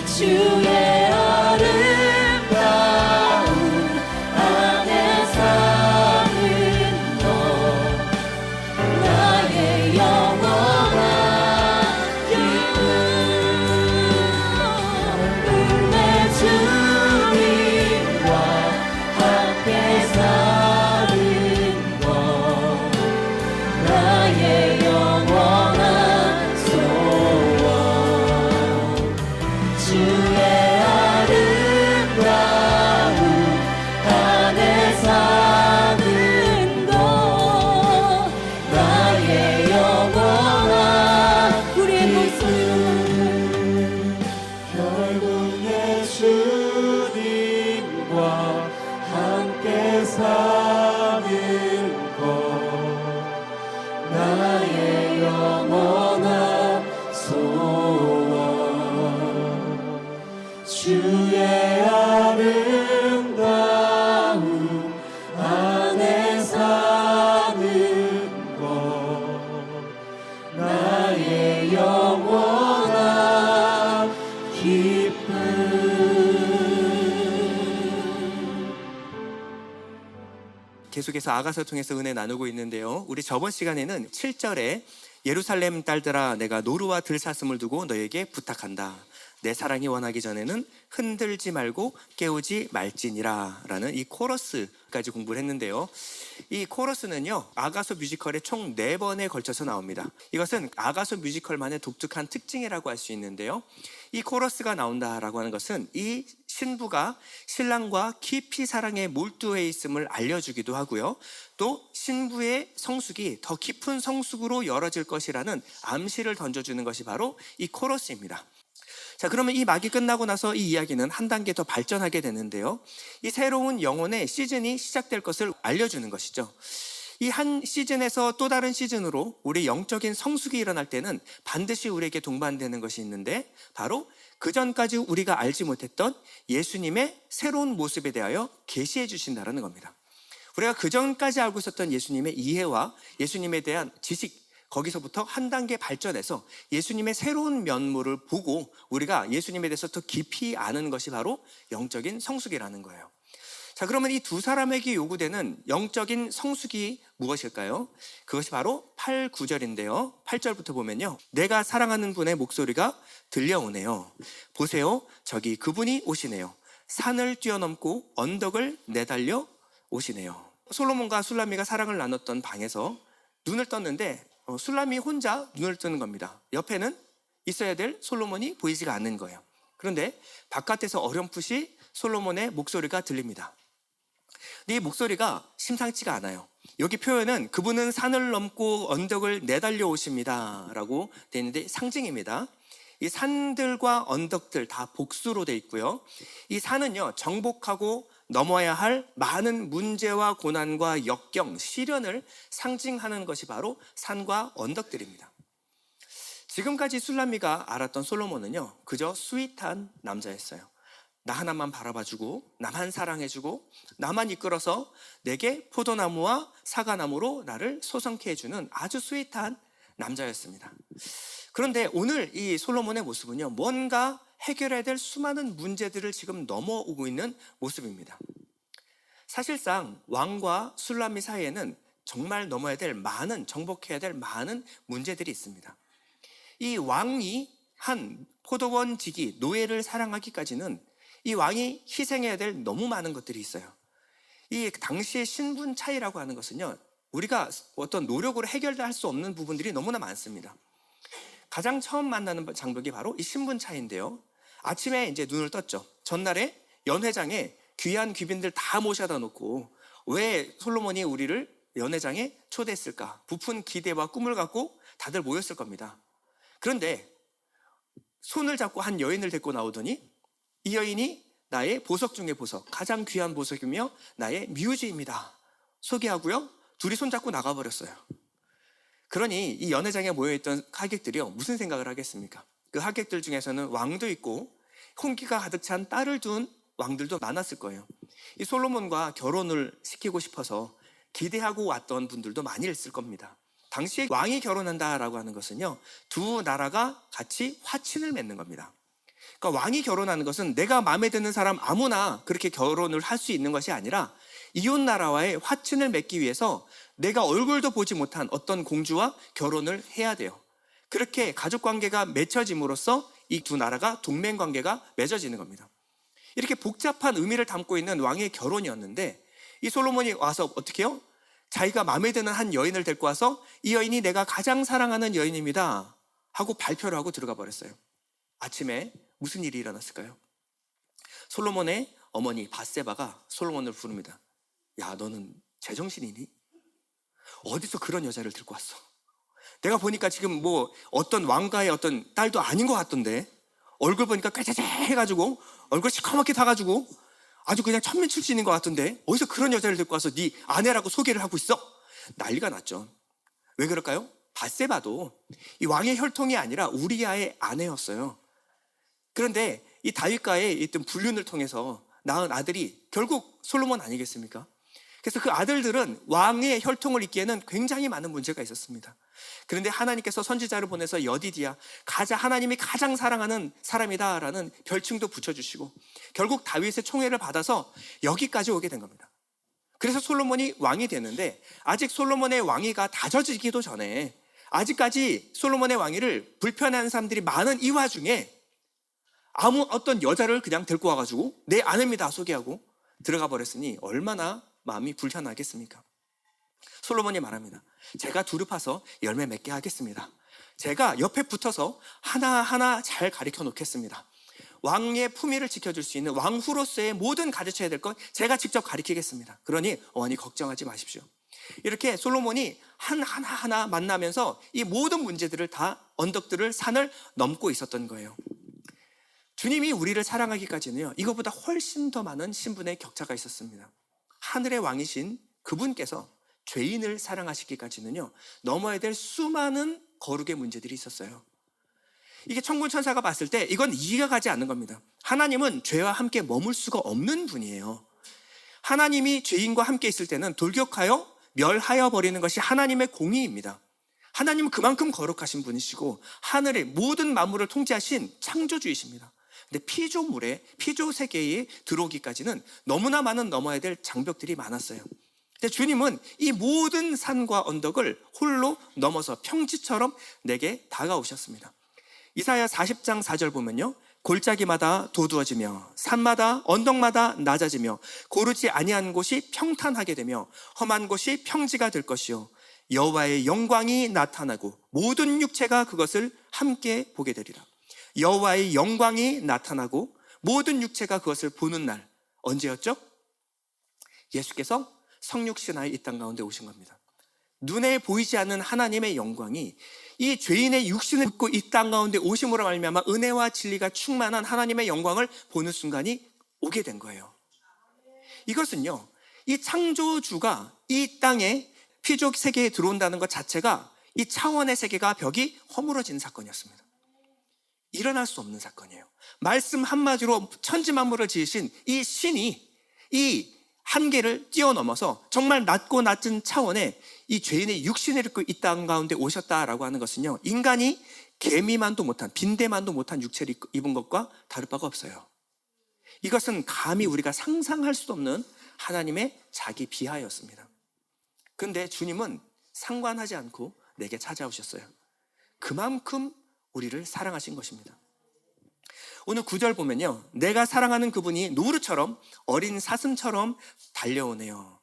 주의 아름다운 안에 사는 것 나의 영원한 기쁨. 내 주님과 함께 사는 것 나의 영원한 소원. 주의 아름다운 안에 사는 것 나의 영원한 우리의 목소리로 결국 내 주님과 함께 사는 것 나의 영원한 소원. 주의 아름다운 안에 사는 것 나의 영원한 기쁨. 계속해서 아가서 통해서 은혜 나누고 있는데요. 우리 저번 시간에는 7절에 예루살렘 딸들아 내가 노루와 들사슴을 두고 너에게 부탁한다. 내 사랑이 원하기 전에는 흔들지 말고 깨우지 말지니라 라는 이 코러스까지 공부를 했는데요. 이 코러스는요 아가서 뮤지컬의 총 4번에 걸쳐서 나옵니다. 이것은 아가서 뮤지컬만의 독특한 특징이라고 할 수 있는데요. 이 코러스가 나온다라고 하는 것은 이 신부가 신랑과 깊이 사랑에 몰두해 있음을 알려주기도 하고요. 또 신부의 성숙이 더 깊은 성숙으로 열어질 것이라는 암시를 던져주는 것이 바로 이 코러스입니다. 자, 그러면 이 막이 끝나고 나서 이 이야기는 한 단계 더 발전하게 되는데요. 이 새로운 영혼의 시즌이 시작될 것을 알려주는 것이죠. 이 한 시즌에서 또 다른 시즌으로 우리 영적인 성숙이 일어날 때는 반드시 우리에게 동반되는 것이 있는데, 바로 그 전까지 우리가 알지 못했던 예수님의 새로운 모습에 대하여 계시해 주신다는 겁니다. 우리가 그 전까지 알고 있었던 예수님의 이해와 예수님에 대한 지식, 거기서부터 한 단계 발전해서 예수님의 새로운 면모를 보고 우리가 예수님에 대해서 더 깊이 아는 것이 바로 영적인 성숙이라는 거예요. 자, 그러면 이 두 사람에게 요구되는 영적인 성숙이 무엇일까요? 그것이 바로 8, 9절인데요. 8절부터 보면요. 내가 사랑하는 분의 목소리가 들려오네요. 보세요. 저기 그분이 오시네요. 산을 뛰어넘고 언덕을 내달려 오시네요. 솔로몬과 술람미가 사랑을 나눴던 방에서 눈을 떴는데 술람미 혼자 눈을 뜨는 겁니다. 옆에는 있어야 될 솔로몬이 보이지가 않는 거예요. 그런데 바깥에서 어렴풋이 솔로몬의 목소리가 들립니다. 근데 이 목소리가 심상치가 않아요. 여기 표현은 그분은 산을 넘고 언덕을 내달려 오십니다 라고 되어 있는데 상징입니다. 이 산들과 언덕들 다 복수로 되어 있고요. 이 산은요, 정복하고 넘어야 할 많은 문제와 고난과 역경, 시련을 상징하는 것이 바로 산과 언덕들입니다. 지금까지 술람미가 알았던 솔로몬은요, 그저 스윗한 남자였어요. 나 하나만 바라봐주고 나만 사랑해주고 나만 이끌어서 내게 포도나무와 사과나무로 나를 소성케 해주는 아주 스윗한 남자였습니다. 그런데 오늘 이 솔로몬의 모습은요, 뭔가 해결해야 될 수많은 문제들을 지금 넘어오고 있는 모습입니다. 사실상 왕과 술람미 사이에는 정말 넘어야 될 많은, 정복해야 될 많은 문제들이 있습니다. 이 왕이 한 포도원 지기, 노예를 사랑하기까지는 이 왕이 희생해야 될 너무 많은 것들이 있어요. 이 당시의 신분 차이라고 하는 것은요, 우리가 어떤 노력으로 해결할 수 없는 부분들이 너무나 많습니다. 가장 처음 만나는 장벽이 바로 이 신분 차이인데요. 아침에 이제 눈을 떴죠. 전날에 연회장에 귀한 귀빈들 다 모셔다 놓고 왜 솔로몬이 우리를 연회장에 초대했을까? 부푼 기대와 꿈을 갖고 다들 모였을 겁니다. 그런데 손을 잡고 한 여인을 데리고 나오더니 이 여인이 나의 보석 중의 보석, 가장 귀한 보석이며 나의 뮤즈입니다. 소개하고요. 둘이 손잡고 나가버렸어요. 그러니 이 연회장에 모여있던 하객들이요, 무슨 생각을 하겠습니까? 그 하객들 중에서는 왕도 있고 혼기가 가득 찬 딸을 둔 왕들도 많았을 거예요. 이 솔로몬과 결혼을 시키고 싶어서 기대하고 왔던 분들도 많이 있을 겁니다. 당시에 왕이 결혼한다라고 하는 것은요, 두 나라가 같이 화친을 맺는 겁니다. 그러니까 왕이 결혼하는 것은 내가 마음에 드는 사람 아무나 그렇게 결혼을 할 수 있는 것이 아니라 이웃 나라와의 화친을 맺기 위해서 내가 얼굴도 보지 못한 어떤 공주와 결혼을 해야 돼요. 그렇게 가족관계가 맺혀짐으로써 이 두 나라가 동맹관계가 맺어지는 겁니다. 이렇게 복잡한 의미를 담고 있는 왕의 결혼이었는데 이 솔로몬이 와서 어떻게 해요? 자기가 마음에 드는 한 여인을 데리고 와서 이 여인이 내가 가장 사랑하는 여인입니다 하고 발표를 하고 들어가 버렸어요. 아침에 무슨 일이 일어났을까요? 솔로몬의 어머니 밧세바가 솔로몬을 부릅니다. 야, 너는 제정신이니? 어디서 그런 여자를 들고 왔어? 내가 보니까 지금 뭐 어떤 왕가의 어떤 딸도 아닌 것 같던데, 얼굴 보니까 꾀죄죄 해가지고 얼굴 시커멓게 타가지고 아주 그냥 천민 출신인 것 같던데 어디서 그런 여자를 데리고 와서 네 아내라고 소개를 하고 있어? 난리가 났죠. 왜 그럴까요? 밧세바도 이 왕의 혈통이 아니라 우리아의 아내였어요. 그런데 이 다윗과의 있던 불륜을 통해서 낳은 아들이 결국 솔로몬 아니겠습니까? 그래서 그 아들들은 왕의 혈통을 잇기에는 굉장히 많은 문제가 있었습니다. 그런데 하나님께서 선지자를 보내서 여디디야, 하나님이 가장 사랑하는 사람이다라는 별칭도 붙여주시고 결국 다윗의 총애를 받아서 여기까지 오게 된 겁니다. 그래서 솔로몬이 왕이 되는데 아직 솔로몬의 왕위가 다져지기도 전에 아직까지 솔로몬의 왕위를 불편해하는 사람들이 많은 이 와중에 아무 어떤 여자를 그냥 데리고 와가지고 내 아내입니다 소개하고 들어가 버렸으니 얼마나 마음이 불편하겠습니까? 솔로몬이 말합니다. 제가 두릅파서 열매 맺게 하겠습니다. 제가 옆에 붙어서 하나하나 잘 가르쳐 놓겠습니다. 왕의 품위를 지켜줄 수 있는 왕후로서의 모든 가르쳐야 될 건 제가 직접 가르치겠습니다. 그러니 어머니 걱정하지 마십시오. 이렇게 솔로몬이 하나하나 만나면서 이 모든 문제들을 다 언덕들을 산을 넘고 있었던 거예요. 주님이 우리를 사랑하기까지는요, 이것보다 훨씬 더 많은 신분의 격차가 있었습니다. 하늘의 왕이신 그분께서 죄인을 사랑하시기까지는요, 넘어야 될 수많은 거룩의 문제들이 있었어요. 이게 천군 천사가 봤을 때 이건 이해가 가지 않는 겁니다. 하나님은 죄와 함께 머물 수가 없는 분이에요. 하나님이 죄인과 함께 있을 때는 돌격하여 멸하여 버리는 것이 하나님의 공의입니다. 하나님은 그만큼 거룩하신 분이시고 하늘의 모든 만물을 통치하신 창조주이십니다. 근데 피조물에, 피조 세계에 들어오기까지는 너무나 많은 넘어야 될 장벽들이 많았어요. 근데 주님은 이 모든 산과 언덕을 홀로 넘어서 평지처럼 내게 다가오셨습니다. 이사야 40장 4절 보면요, 골짜기마다 도두어지며 산마다 언덕마다 낮아지며 고르지 아니한 곳이 평탄하게 되며 험한 곳이 평지가 될 것이요 여호와의 영광이 나타나고 모든 육체가 그것을 함께 보게 되리라. 여호와의 영광이 나타나고 모든 육체가 그것을 보는 날, 언제였죠? 예수께서 성육신하여 이 땅 가운데 오신 겁니다. 눈에 보이지 않는 하나님의 영광이 이 죄인의 육신을 입고 이 땅 가운데 오심으로 말미암아 은혜와 진리가 충만한 하나님의 영광을 보는 순간이 오게 된 거예요. 이것은요, 이 창조주가 이 땅에 피조 세계에 들어온다는 것 자체가 이 차원의 세계가 벽이 허물어지는 사건이었습니다. 일어날 수 없는 사건이에요. 말씀 한마디로 천지 만물을 지으신 이 신이 이 한계를 뛰어넘어서 정말 낮고 낮은 차원의 이 죄인의 육신을 입고 이 땅 가운데 오셨다라고 하는 것은요, 인간이 개미만도 못한, 빈대만도 못한 육체를 입은 것과 다를 바가 없어요. 이것은 감히 우리가 상상할 수도 없는 하나님의 자기 비하였습니다. 그런데 주님은 상관하지 않고 내게 찾아오셨어요. 그만큼 우리를 사랑하신 것입니다. 오늘 9절 보면요, 내가 사랑하는 그분이 노루처럼 어린 사슴처럼 달려오네요.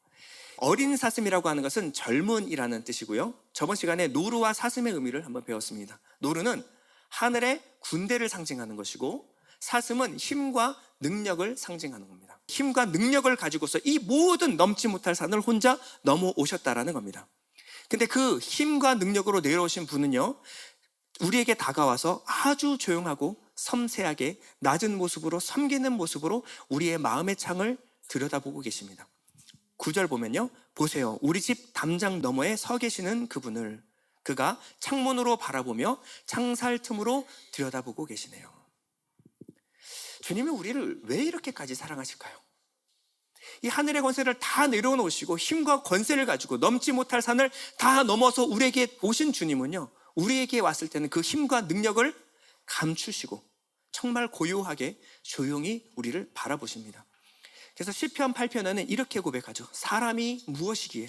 어린 사슴이라고 하는 것은 젊은이라는 뜻이고요, 저번 시간에 노루와 사슴의 의미를 한번 배웠습니다. 노루는 하늘의 군대를 상징하는 것이고 사슴은 힘과 능력을 상징하는 겁니다. 힘과 능력을 가지고서 이 모든 넘지 못할 산을 혼자 넘어오셨다라는 겁니다. 근데 그 힘과 능력으로 내려오신 분은요, 우리에게 다가와서 아주 조용하고 섬세하게 낮은 모습으로, 섬기는 모습으로 우리의 마음의 창을 들여다보고 계십니다. 9절 보면요, 보세요, 우리 집 담장 너머에 서 계시는 그분을, 그가 창문으로 바라보며 창살 틈으로 들여다보고 계시네요. 주님이 우리를 왜 이렇게까지 사랑하실까요? 이 하늘의 권세를 다 내려놓으시고 힘과 권세를 가지고 넘지 못할 산을 다 넘어서 우리에게 오신 주님은요, 우리에게 왔을 때는 그 힘과 능력을 감추시고 정말 고요하게 조용히 우리를 바라보십니다. 그래서 시편 8편에는 이렇게 고백하죠. 사람이 무엇이기에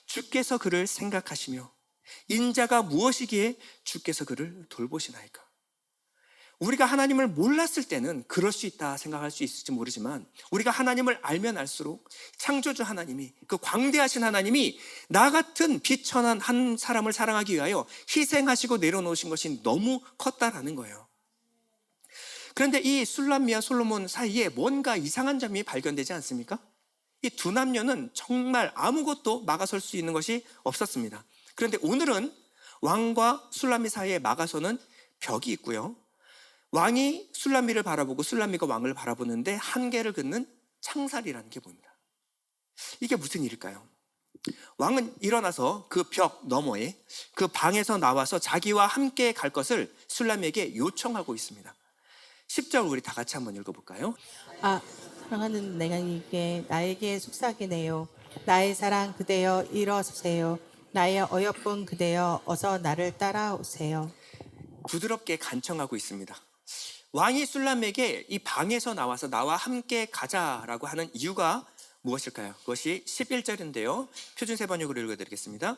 주께서 그를 생각하시며 인자가 무엇이기에 주께서 그를 돌보시나이까. 우리가 하나님을 몰랐을 때는 그럴 수 있다 생각할 수 있을지 모르지만, 우리가 하나님을 알면 알수록 창조주 하나님이, 그 광대하신 하나님이 나 같은 비천한 한 사람을 사랑하기 위하여 희생하시고 내려놓으신 것이 너무 컸다라는 거예요. 그런데 이 술람미와 솔로몬 사이에 뭔가 이상한 점이 발견되지 않습니까? 이 두 남녀는 정말 아무것도 막아설 수 있는 것이 없었습니다. 그런데 오늘은 왕과 술람미 사이에 막아서는 벽이 있고요, 왕이 술람미를 바라보고 술람미가 왕을 바라보는데 한계를 긋는 창살이라는 게 보입니다. 이게 무슨 일일까요? 왕은 일어나서 그 벽 너머에 그 방에서 나와서 자기와 함께 갈 것을 술람미에게 요청하고 있습니다. 10절 우리 다 같이 한번 읽어볼까요? 사랑하는 내가님께 나에게 속삭이네요. 나의 사랑 그대여 일어서세요. 나의 어여쁜 그대여 어서 나를 따라오세요. 부드럽게 간청하고 있습니다. 왕이 술람에게 이 방에서 나와서 나와 함께 가자라고 하는 이유가 무엇일까요? 그것이 11절인데요. 표준세 번역으로 읽어드리겠습니다.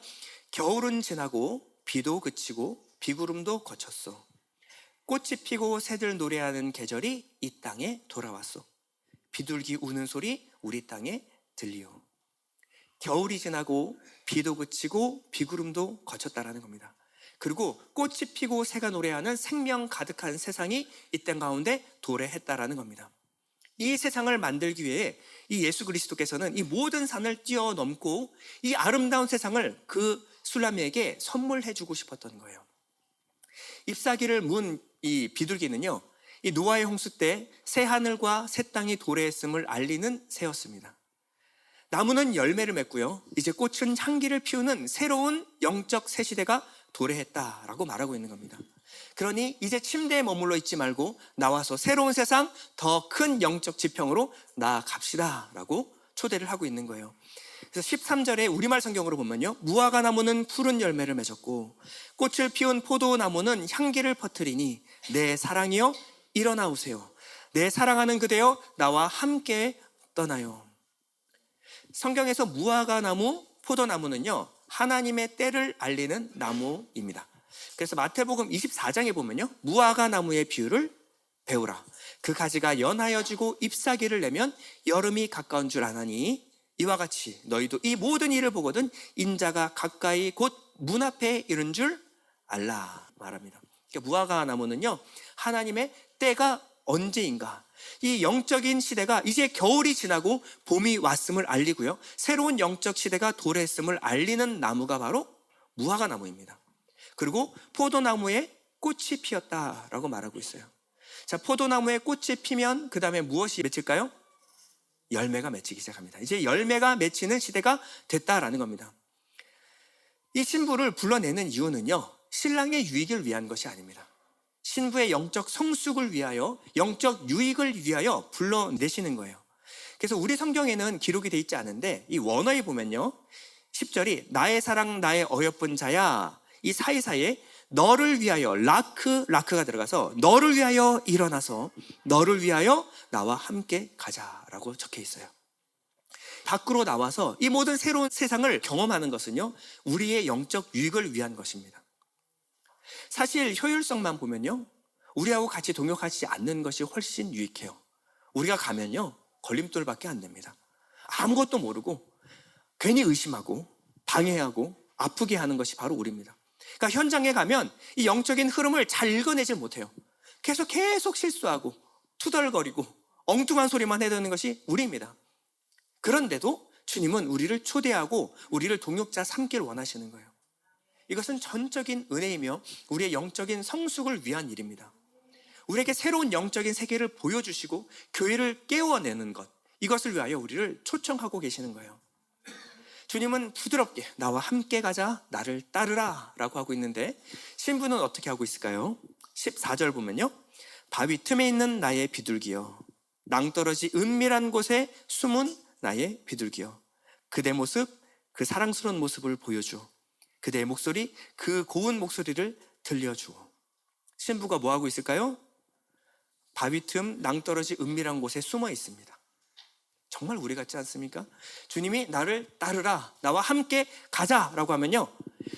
겨울은 지나고 비도 그치고 비구름도 거쳤소. 꽃이 피고 새들 노래하는 계절이 이 땅에 돌아왔소. 비둘기 우는 소리 우리 땅에 들리오. 겨울이 지나고 비도 그치고 비구름도 거쳤다라는 겁니다. 그리고 꽃이 피고 새가 노래하는 생명 가득한 세상이 이 땅 가운데 도래했다라는 겁니다. 이 세상을 만들기 위해 이 예수 그리스도께서는 이 모든 산을 뛰어넘고 이 아름다운 세상을 그 술람이에게 선물해 주고 싶었던 거예요. 잎사귀를 문 이 비둘기는요, 이 노아의 홍수 때 새 하늘과 새 땅이 도래했음을 알리는 새였습니다. 나무는 열매를 맺고요. 이제 꽃은 향기를 피우는 새로운 영적 새 시대가 도래했다라고 말하고 있는 겁니다. 그러니 이제 침대에 머물러 있지 말고 나와서 새로운 세상, 더 큰 영적 지평으로 나아갑시다라고 초대를 하고 있는 거예요. 그래서 13절에 우리말 성경으로 보면요, 무화과 나무는 푸른 열매를 맺었고 꽃을 피운 포도나무는 향기를 퍼뜨리니 내 사랑이여 일어나오세요. 내 사랑하는 그대여 나와 함께 떠나요. 성경에서 무화과 나무, 포도나무는요, 하나님의 때를 알리는 나무입니다. 그래서 마태복음 24장에 보면요, 무화과 나무의 비유를 배우라. 그 가지가 연하여지고 잎사귀를 내면 여름이 가까운 줄 아나니 이와 같이 너희도 이 모든 일을 보거든 인자가 가까이 곧 문 앞에 이른 줄 알라 말합니다. 그러니까 무화과 나무는요, 하나님의 때가 언제인가, 이 영적인 시대가 이제 겨울이 지나고 봄이 왔음을 알리고요, 새로운 영적 시대가 도래했음을 알리는 나무가 바로 무화과 나무입니다. 그리고 포도나무에 꽃이 피었다라고 말하고 있어요. 자, 포도나무에 꽃이 피면 그 다음에 무엇이 맺힐까요? 열매가 맺히기 시작합니다. 이제 열매가 맺히는 시대가 됐다라는 겁니다. 이 신부를 불러내는 이유는요, 신랑의 유익을 위한 것이 아닙니다. 신부의 영적 성숙을 위하여, 영적 유익을 위하여 불러내시는 거예요. 그래서 우리 성경에는 기록이 되어 있지 않은데 이 원어에 보면요, 10절이 나의 사랑 나의 어여쁜 자야, 이 사이사이에 너를 위하여, 라크가 들어가서 너를 위하여 일어나서 너를 위하여 나와 함께 가자라고 적혀 있어요. 밖으로 나와서 이 모든 새로운 세상을 경험하는 것은요, 우리의 영적 유익을 위한 것입니다. 사실 효율성만 보면요, 우리하고 같이 동역하지 않는 것이 훨씬 유익해요. 우리가 가면요, 걸림돌밖에 안 됩니다. 아무것도 모르고 괜히 의심하고 방해하고 아프게 하는 것이 바로 우리입니다. 그러니까 현장에 가면 이 영적인 흐름을 잘 읽어내질 못해요. 계속 실수하고 투덜거리고 엉뚱한 소리만 해대는 것이 우리입니다. 그런데도 주님은 우리를 초대하고 우리를 동역자 삼기를 원하시는 거예요. 이것은 전적인 은혜이며 우리의 영적인 성숙을 위한 일입니다. 우리에게 새로운 영적인 세계를 보여주시고 교회를 깨워내는 것, 이것을 위하여 우리를 초청하고 계시는 거예요. 주님은 부드럽게 나와 함께 가자, 나를 따르라 라고 하고 있는데 신부는 어떻게 하고 있을까요? 14절 보면요, 바위 틈에 있는 나의 비둘기여, 낭떠러지 은밀한 곳에 숨은 나의 비둘기여, 그대 모습, 그 사랑스러운 모습을 보여주, 그대의 목소리, 그 고운 목소리를 들려주. 신부가 뭐 하고 있을까요? 바위 틈, 낭떠러지 은밀한 곳에 숨어 있습니다. 정말 우리 같지 않습니까? 주님이 나를 따르라, 나와 함께 가자라고 하면요,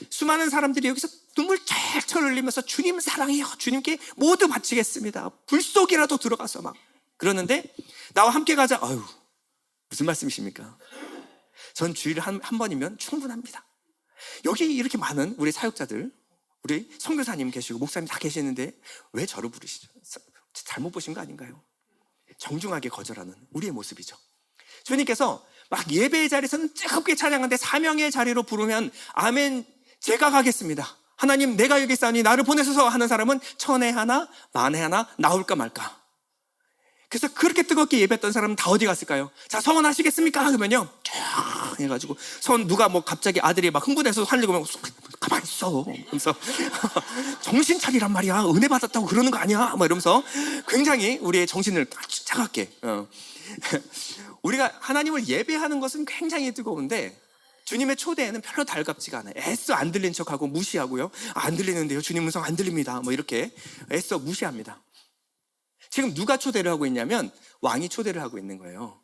수많은 사람들이 여기서 눈물 철철 흘리면서 주님 사랑해요, 주님께 모두 바치겠습니다, 불 속이라도 들어가서 막 그러는데 나와 함께 가자, 아유, 무슨 말씀이십니까? 전 주일에 한 번이면 충분합니다. 여기 이렇게 많은 우리 사역자들, 우리 선교사님 계시고 목사님 다 계시는데 왜 저를 부르시죠? 잘못 보신 거 아닌가요? 정중하게 거절하는 우리의 모습이죠. 주님께서 막 예배의 자리에서는 뜨겁게 찬양하는데 사명의 자리로 부르면 아멘, 제가 가겠습니다, 하나님 내가 여기 있사오니 나를 보내소서 하는 사람은 천에 하나 만에 하나 나올까 말까. 그래서 그렇게 뜨겁게 예배했던 사람은 다 어디 갔을까요? 자, 성원하시겠습니까? 그러면요 쫙 해가지고 누가 뭐 갑자기 아들이 막 흥분해서 살리고 막 가만히 있어 그러면서 정신 차리란 말이야, 은혜 받았다고 그러는 거 아니야 막 이러면서 굉장히 우리의 정신을 차갑게 우리가 하나님을 예배하는 것은 굉장히 뜨거운데 주님의 초대에는 별로 달갑지가 않아요. 애써 안 들린 척하고 무시하고요, 안 들리는데요, 주님 음성 안 들립니다 뭐 이렇게 애써 무시합니다. 지금 누가 초대를 하고 있냐면 왕이 초대를 하고 있는 거예요.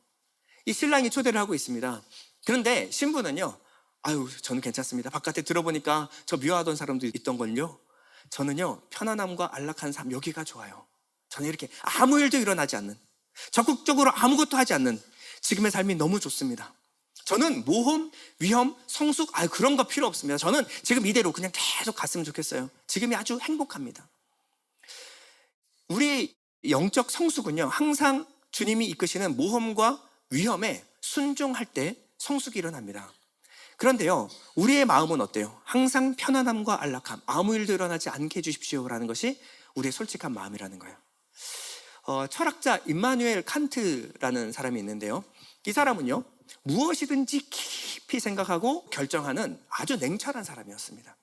이 신랑이 초대를 하고 있습니다. 그런데 신부는요, 아유 저는 괜찮습니다, 바깥에 들어보니까 저 미워하던 사람도 있던걸요, 저는요 편안함과 안락한 삶 여기가 좋아요. 저는 이렇게 아무 일도 일어나지 않는, 적극적으로 아무것도 하지 않는 지금의 삶이 너무 좋습니다. 저는 모험, 위험, 성숙 그런 거 필요 없습니다. 저는 지금 이대로 그냥 계속 갔으면 좋겠어요. 지금이 아주 행복합니다. 우리 영적 성숙은요, 항상 주님이 이끄시는 모험과 위험에 순종할 때 성숙이 일어납니다. 그런데요, 우리의 마음은 어때요? 항상 편안함과 안락함, 아무 일도 일어나지 않게 해주십시오라는 것이 우리의 솔직한 마음이라는 거예요. 철학자 임마누엘 칸트라는 사람이 있는데요. 이 사람은요, 무엇이든지 깊이 생각하고 결정하는 아주 냉철한 사람이었습니다.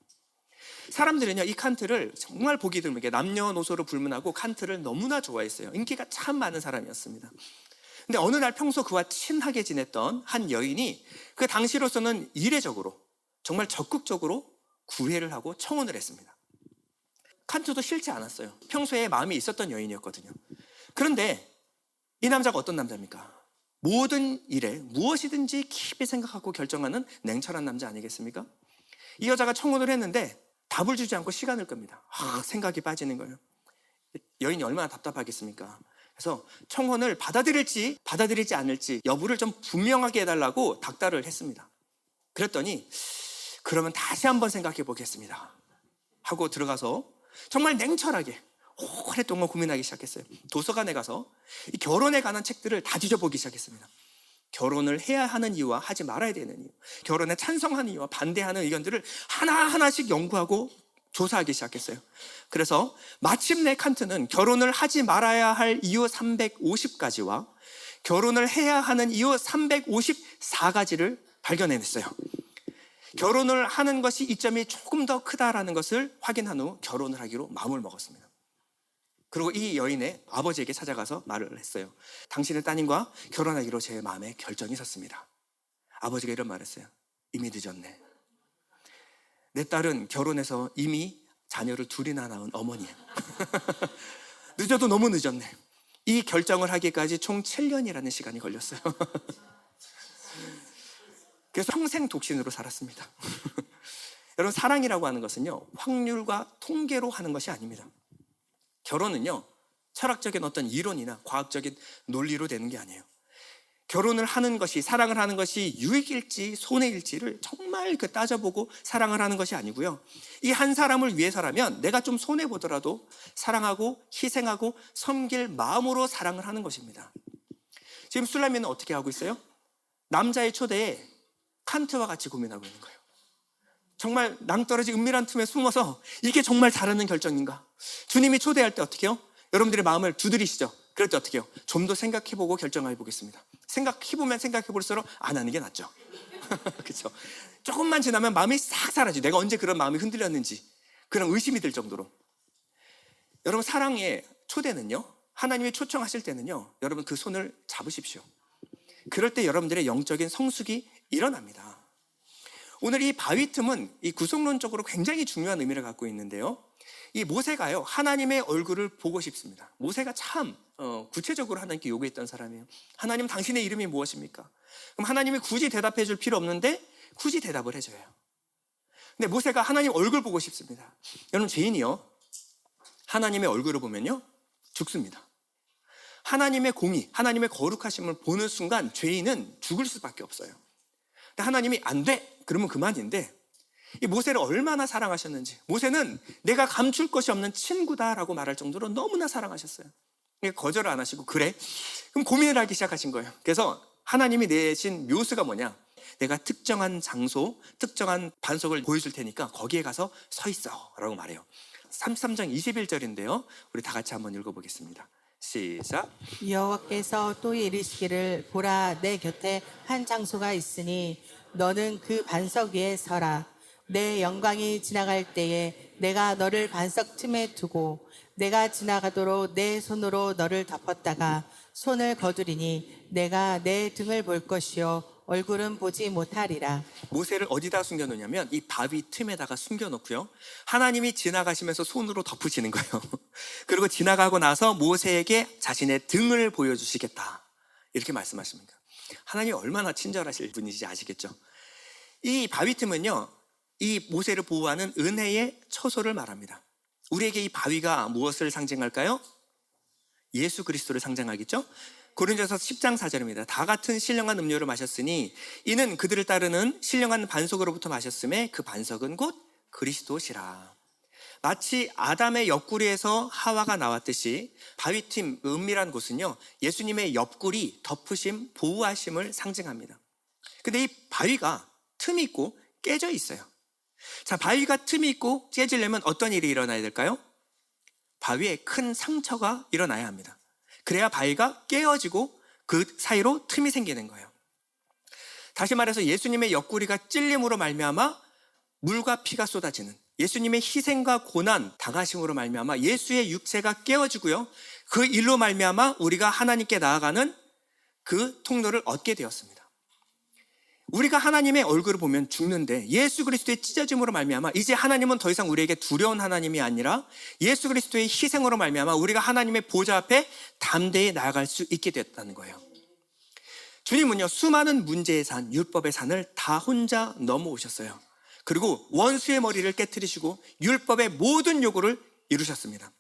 사람들은요, 이 칸트를 정말 보기 드물게 남녀노소로 불문하고 칸트를 너무나 좋아했어요. 인기가 참 많은 사람이었습니다. 근데 어느 날 평소 그와 친하게 지냈던 한 여인이 그 당시로서는 이례적으로 정말 적극적으로 구애를 하고 청혼을 했습니다. 칸트도 싫지 않았어요. 평소에 마음이 있었던 여인이었거든요. 그런데 이 남자가 어떤 남자입니까? 모든 일에 무엇이든지 깊이 생각하고 결정하는 냉철한 남자 아니겠습니까? 이 여자가 청혼을 했는데 답을 주지 않고 시간을 끕니다. 생각이 빠지는 거예요. 여인이 얼마나 답답하겠습니까? 그래서 청혼을 받아들일지 받아들이지 않을지 여부를 좀 분명하게 해달라고 닥달을 했습니다. 그랬더니 그러면 다시 한번 생각해 보겠습니다 하고 들어가서 정말 냉철하게 오랫동안 고민하기 시작했어요. 도서관에 가서 이 결혼에 관한 책들을 다 뒤져보기 시작했습니다. 결혼을 해야 하는 이유와 하지 말아야 되는 이유, 결혼에 찬성하는 이유와 반대하는 의견들을 하나하나씩 연구하고 조사하기 시작했어요. 그래서 마침내 칸트는 결혼을 하지 말아야 할 이유 350가지와 결혼을 해야 하는 이유 354가지를 발견해냈어요. 결혼을 하는 것이 이점이 조금 더 크다라는 것을 확인한 후 결혼을 하기로 마음을 먹었습니다. 그리고 이 여인의 아버지에게 찾아가서 말을 했어요. 당신의 따님과 결혼하기로 제 마음에 결정이 섰습니다. 아버지가 이런 말을 했어요. 이미 늦었네. 내 딸은 결혼해서 이미 자녀를 둘이나 낳은 어머니예요. 늦어도 너무 늦었네. 이 결정을 하기까지 총 7년이라는 시간이 걸렸어요. 그래서 평생 독신으로 살았습니다. 여러분, 사랑이라고 하는 것은요, 확률과 통계로 하는 것이 아닙니다. 결혼은요, 철학적인 어떤 이론이나 과학적인 논리로 되는 게 아니에요. 결혼을 하는 것이, 사랑을 하는 것이 유익일지 손해일지를 정말 따져보고 사랑을 하는 것이 아니고요. 이 한 사람을 위해서라면 내가 좀 손해보더라도 사랑하고 희생하고 섬길 마음으로 사랑을 하는 것입니다. 지금 술라미는 어떻게 하고 있어요? 남자의 초대에 칸트와 같이 고민하고 있는 거예요. 정말 낭떠러지 은밀한 틈에 숨어서 이게 정말 잘하는 결정인가? 주님이 초대할 때 어떻게 해요? 여러분들의 마음을 두드리시죠? 그럴 때 어떻게 해요? 좀 더 생각해보고 결정해 보겠습니다. 생각해보면 생각해볼수록 안 하는 게 낫죠. 그렇죠? 조금만 지나면 마음이 싹 사라지죠. 내가 언제 그런 마음이 흔들렸는지 그런 의심이 들 정도로. 여러분, 사랑의 초대는요, 하나님이 초청하실 때는요, 여러분 그 손을 잡으십시오. 그럴 때 여러분들의 영적인 성숙이 일어납니다. 오늘 이 바위 틈은 이 구속론적으로 굉장히 중요한 의미를 갖고 있는데요, 이 모세가요, 하나님의 얼굴을 보고 싶습니다. 모세가 참 구체적으로 하나님께 요구했던 사람이에요. 하나님, 당신의 이름이 무엇입니까? 그럼 하나님이 굳이 대답해 줄 필요 없는데 굳이 대답을 해줘요. 근데 모세가 하나님 얼굴 보고 싶습니다. 여러분, 죄인이요, 하나님의 얼굴을 보면요 죽습니다. 하나님의 공의, 하나님의 거룩하심을 보는 순간 죄인은 죽을 수밖에 없어요. 근데 하나님이 안 돼! 그러면 그만인데, 이 모세를 얼마나 사랑하셨는지, 모세는 내가 감출 것이 없는 친구다라고 말할 정도로 너무나 사랑하셨어요. 거절을 안 하시고, 그래? 그럼 고민을 하기 시작하신 거예요. 그래서 하나님이 내신 묘수가 뭐냐? 내가 특정한 장소, 특정한 반석을 보여줄 테니까 거기에 가서 서 있어 라고 말해요. 33장 21절인데요 우리 다 같이 한번 읽어보겠습니다. 시작. 여호와께서 또 이르시기를, 보라, 내 곁에 한 장소가 있으니 너는 그 반석 위에 서라. 내 영광이 지나갈 때에 내가 너를 반석 틈에 두고 내가 지나가도록 내 손으로 너를 덮었다가 손을 거두리니 내가 내 등을 볼 것이요 얼굴은 보지 못하리라. 모세를 어디다 숨겨놓냐면 이 바위 틈에다가 숨겨놓고요, 하나님이 지나가시면서 손으로 덮으시는 거예요. 그리고 지나가고 나서 모세에게 자신의 등을 보여주시겠다 이렇게 말씀하십니다. 하나님이 얼마나 친절하실 분이신지 아시겠죠? 이 바위 틈은요, 이 모세를 보호하는 은혜의 처소를 말합니다. 우리에게 이 바위가 무엇을 상징할까요? 예수 그리스도를 상징하겠죠? 고린도서 10장 4절입니다. 다 같은 신령한 음료를 마셨으니 이는 그들을 따르는 신령한 반석으로부터 마셨음에 그 반석은 곧 그리스도시라. 마치 아담의 옆구리에서 하와가 나왔듯이 바위틈, 은밀한 곳은요, 예수님의 옆구리, 덮으심, 보호하심을 상징합니다. 근데 이 바위가 틈이 있고 깨져 있어요. 자, 바위가 틈이 있고 깨지려면 어떤 일이 일어나야 될까요? 바위에 큰 상처가 일어나야 합니다. 그래야 바위가 깨어지고 그 사이로 틈이 생기는 거예요. 다시 말해서 예수님의 옆구리가 찔림으로 말미암아 물과 피가 쏟아지는, 예수님의 희생과 고난, 당하심으로 말미암아 예수의 육체가 깨어지고요, 그 일로 말미암아 우리가 하나님께 나아가는 그 통로를 얻게 되었습니다. 우리가 하나님의 얼굴을 보면 죽는데 예수 그리스도의 찢어짐으로 말미암아 이제 하나님은 더 이상 우리에게 두려운 하나님이 아니라 예수 그리스도의 희생으로 말미암아 우리가 하나님의 보좌 앞에 담대히 나아갈 수 있게 됐다는 거예요. 주님은요, 수많은 문제의 산, 율법의 산을 다 혼자 넘어오셨어요. 그리고 원수의 머리를 깨트리시고 율법의 모든 요구를 이루셨습니다.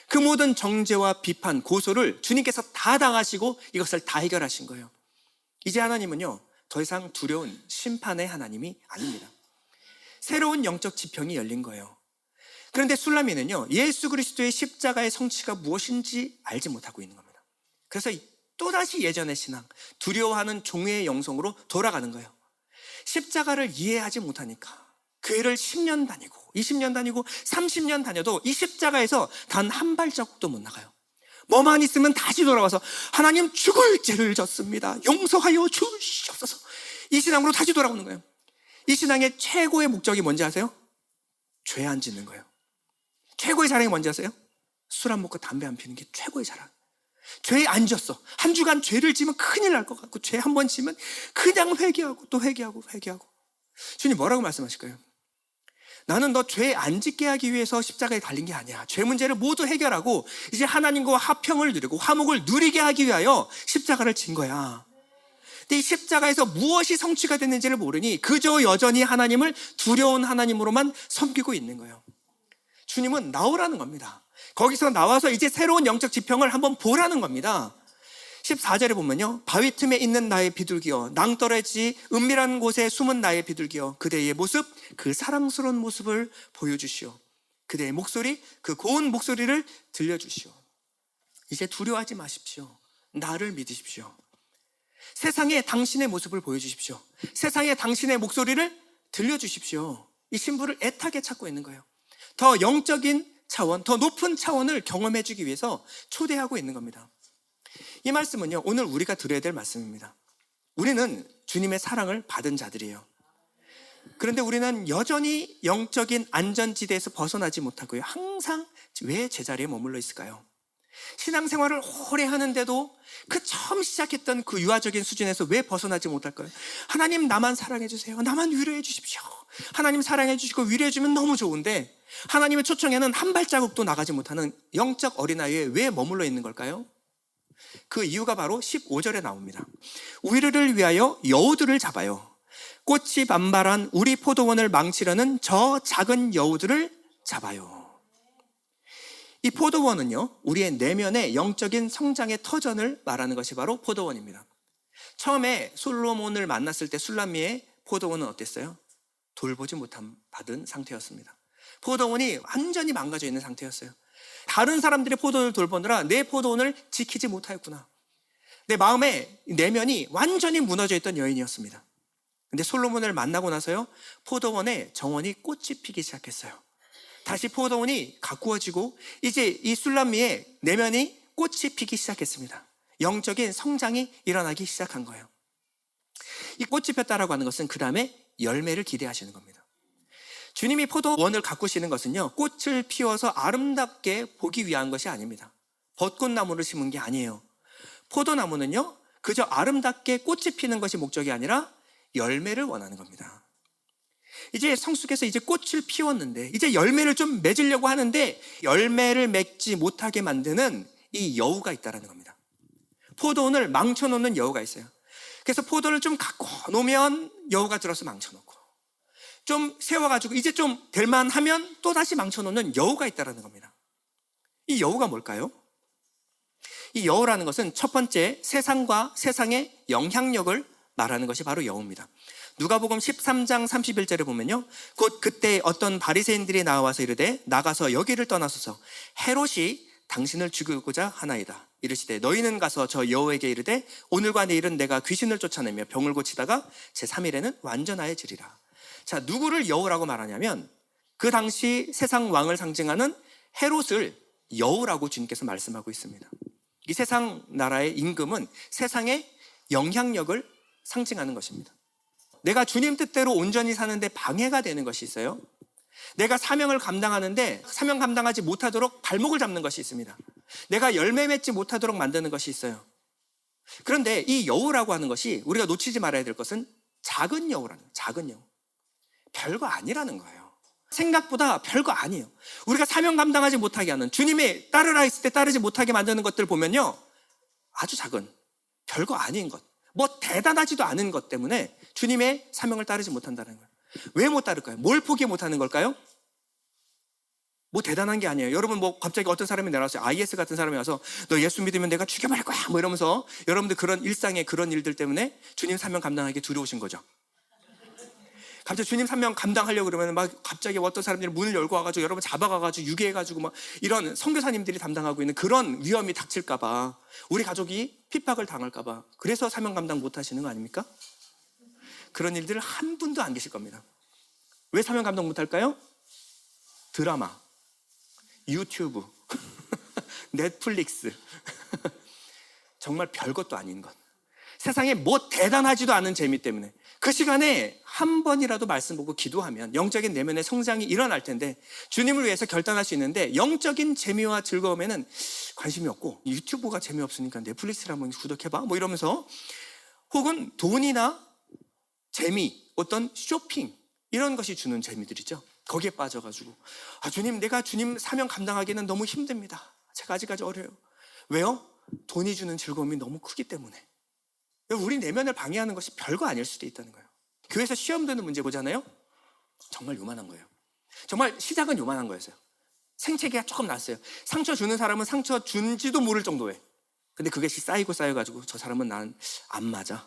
그 모든 정죄와 비판, 고소를 주님께서 다 당하시고 이것을 다 해결하신 거예요. 이제 하나님은요, 더 이상 두려운 심판의 하나님이 아닙니다. 새로운 영적 지평이 열린 거예요. 그런데 술라미는요, 예수 그리스도의 십자가의 성취가 무엇인지 알지 못하고 있는 겁니다. 그래서 또다시 예전의 신앙, 두려워하는 종의 영성으로 돌아가는 거예요. 십자가를 이해하지 못하니까 교회를 10년 다니고 20년 다니고 30년 다녀도 이 십자가에서 단 한 발자국도 못 나가요. 뭐만 있으면 다시 돌아와서 하나님, 죽을 죄를 졌습니다, 용서하여 주시옵소서. 이 신앙으로 다시 돌아오는 거예요. 이 신앙의 최고의 목적이 뭔지 아세요? 죄 안 짓는 거예요. 최고의 자랑이 뭔지 아세요? 술 안 먹고 담배 안 피는 게 최고의 자랑. 죄 안 졌어. 한 주간 죄를 지면 큰일 날 것 같고, 죄 한 번 지면 그냥 회개하고 또 회개하고 회개하고. 주님 뭐라고 말씀하실 거예요? 나는 너 죄 안 짓게 하기 위해서 십자가에 달린 게 아니야. 죄 문제를 모두 해결하고 이제 하나님과 화평을 누리고 화목을 누리게 하기 위하여 십자가를 진 거야. 근데 이 십자가에서 무엇이 성취가 됐는지를 모르니 그저 여전히 하나님을 두려운 하나님으로만 섬기고 있는 거예요. 주님은 나오라는 겁니다. 거기서 나와서 이제 새로운 영적 지평을 한번 보라는 겁니다. 14절에 보면요, 바위 틈에 있는 나의 비둘기여, 낭떠러지 은밀한 곳에 숨은 나의 비둘기여, 그대의 모습, 그 사랑스러운 모습을 보여주시오. 그대의 목소리, 그 고운 목소리를 들려주시오. 이제 두려워하지 마십시오. 나를 믿으십시오. 세상에 당신의 모습을 보여주십시오. 세상에 당신의 목소리를 들려주십시오. 이 신부를 애타게 찾고 있는 거예요. 더 영적인 차원, 더 높은 차원을 경험해 주기 위해서 초대하고 있는 겁니다. 이 말씀은요, 오늘 우리가 들어야 될 말씀입니다. 우리는 주님의 사랑을 받은 자들이에요. 그런데 우리는 여전히 영적인 안전지대에서 벗어나지 못하고요, 항상 왜 제자리에 머물러 있을까요? 신앙생활을 오래 하는데도 그 처음 시작했던 그 유아적인 수준에서 왜 벗어나지 못할까요? 하나님, 나만 사랑해 주세요. 나만 위로해 주십시오. 하나님 사랑해 주시고 위로해 주면 너무 좋은데 하나님의 초청에는 한 발자국도 나가지 못하는 영적 어린아이에 왜 머물러 있는 걸까요? 그 이유가 바로 15절에 나옵니다. 우리를 위하여 여우들을 잡아요. 꽃이 반발한 우리 포도원을 망치려는 저 작은 여우들을 잡아요. 이 포도원은요, 우리의 내면의 영적인 성장의 터전을 말하는 것이 바로 포도원입니다. 처음에 솔로몬을 만났을 때 술람미의 포도원은 어땠어요? 돌보지 못한 받은 상태였습니다. 포도원이 완전히 망가져 있는 상태였어요. 다른 사람들의 포도원을 돌보느라 내 포도원을 지키지 못하였구나. 내 마음의 내면이 완전히 무너져 있던 여인이었습니다. 근데 솔로몬을 만나고 나서요, 포도원에 정원이 꽃이 피기 시작했어요. 다시 포도원이 가꾸어지고 이제 이 술람미의 내면이 꽃이 피기 시작했습니다. 영적인 성장이 일어나기 시작한 거예요. 이 꽃이 폈다라고 하는 것은 그 다음에 열매를 기대하시는 겁니다. 주님이 포도원을 가꾸시는 것은요, 꽃을 피워서 아름답게 보기 위한 것이 아닙니다. 벚꽃나무를 심은 게 아니에요. 포도나무는요, 그저 아름답게 꽃이 피는 것이 목적이 아니라 열매를 원하는 겁니다. 이제 성숙해서 이제 꽃을 피웠는데 이제 열매를 좀 맺으려고 하는데 열매를 맺지 못하게 만드는 이 여우가 있다는 겁니다. 포도원을 망쳐놓는 여우가 있어요. 그래서 포도를 좀 갖고 놓으면 여우가 들어서 망쳐놓고, 좀 세워가지고 이제 좀 될만하면 또다시 망쳐놓는 여우가 있다는 겁니다. 이 여우가 뭘까요? 이 여우라는 것은 첫 번째, 세상과 세상의 영향력을 말하는 것이 바로 여우입니다. 누가복음 13장 31절에 보면요, 곧 그때 어떤 바리새인들이 나와서 이르되 나가서 여기를 떠나소서, 헤롯이 당신을 죽이고자 하나이다. 이르시되 너희는 가서 저 여우에게 이르되 오늘과 내일은 내가 귀신을 쫓아내며 병을 고치다가 제3일에는 완전하여지리라. 자, 누구를 여우라고 말하냐면 그 당시 세상 왕을 상징하는 헤롯을 여우라고 주님께서 말씀하고 있습니다. 이 세상 나라의 임금은 세상의 영향력을 상징하는 것입니다. 내가 주님 뜻대로 온전히 사는데 방해가 되는 것이 있어요. 내가 사명을 감당하는데 사명 감당하지 못하도록 발목을 잡는 것이 있습니다. 내가 열매 맺지 못하도록 만드는 것이 있어요. 그런데 이 여우라고 하는 것이 우리가 놓치지 말아야 될 것은 작은 여우라는 거예요. 작은 여우. 별거 아니라는 거예요. 생각보다 별거 아니에요. 우리가 사명 감당하지 못하게 하는, 주님의 따르라 했을 때 따르지 못하게 만드는 것들 보면요, 아주 작은, 별거 아닌 것, 뭐 대단하지도 않은 것 때문에 주님의 사명을 따르지 못한다는 거예요. 왜 못 따를까요? 뭘 포기 못하는 걸까요? 뭐 대단한 게 아니에요. 여러분 뭐 갑자기 어떤 사람이 내려와서 IS 같은 사람이 와서 너 예수 믿으면 내가 죽여버릴 거야 뭐 이러면서 여러분들 그런 일상의 그런 일들 때문에 주님 사명 감당하기 두려우신 거죠. 갑자기 주님 사명 감당하려고 그러면 막 갑자기 어떤 사람들이 문을 열고 와가지고 여러분 잡아가가지고 유괴해가지고 막 이런 선교사님들이 담당하고 있는 그런 위험이 닥칠까봐, 우리 가족이 핍박을 당할까봐, 그래서 사명 감당 못하시는 거 아닙니까? 그런 일들을 한 분도 안 계실 겁니다. 왜 사명 감당 못할까요? 드라마, 유튜브, 넷플릭스, 정말 별것도 아닌 것, 세상에 뭐 대단하지도 않은 재미 때문에 그 시간에 한 번이라도 말씀 보고 기도하면 영적인 내면의 성장이 일어날 텐데, 주님을 위해서 결단할 수 있는데 영적인 재미와 즐거움에는 관심이 없고, 유튜브가 재미없으니까 넷플릭스를 한번 구독해봐 뭐 이러면서, 혹은 돈이나 재미, 어떤 쇼핑, 이런 것이 주는 재미들이죠. 거기에 빠져가지고 주님, 내가 주님 사명 감당하기는 너무 힘듭니다. 제가 아직까지 어려요. 왜요? 돈이 주는 즐거움이 너무 크기 때문에. 우리 내면을 방해하는 것이 별거 아닐 수도 있다는 거예요. 교회에서 시험 드는 문제 보잖아요. 정말 요만한 거예요. 정말 시작은 요만한 거였어요. 생채기가 조금 났어요. 상처 주는 사람은 상처 준지도 모를 정도에. 근데 그것이 쌓여가지고 저 사람은 난 안 맞아.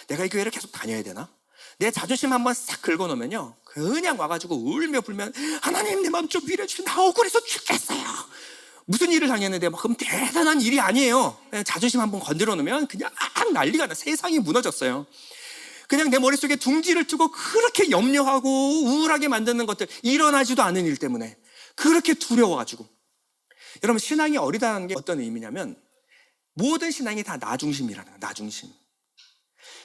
내가 이 교회를 계속 다녀야 되나? 내 자존심 한번 싹 긁어놓으면요, 그냥 와가지고 울며 불면, 하나님 내 마음 좀 위로해 주세요. 나 억울해서 죽겠어요. 무슨 일을 당했는데 막 그럼 대단한 일이 아니에요. 그냥 자존심 한번 건드려 놓으면 그냥 난리가 나. 세상이 무너졌어요. 그냥 내 머릿속에 둥지를 뜨고 그렇게 염려하고 우울하게 만드는 것들, 일어나지도 않은 일 때문에 그렇게 두려워가지고. 여러분, 신앙이 어리다는 게 어떤 의미냐면, 모든 신앙이 다 나 중심이라는 거예요. 나 중심.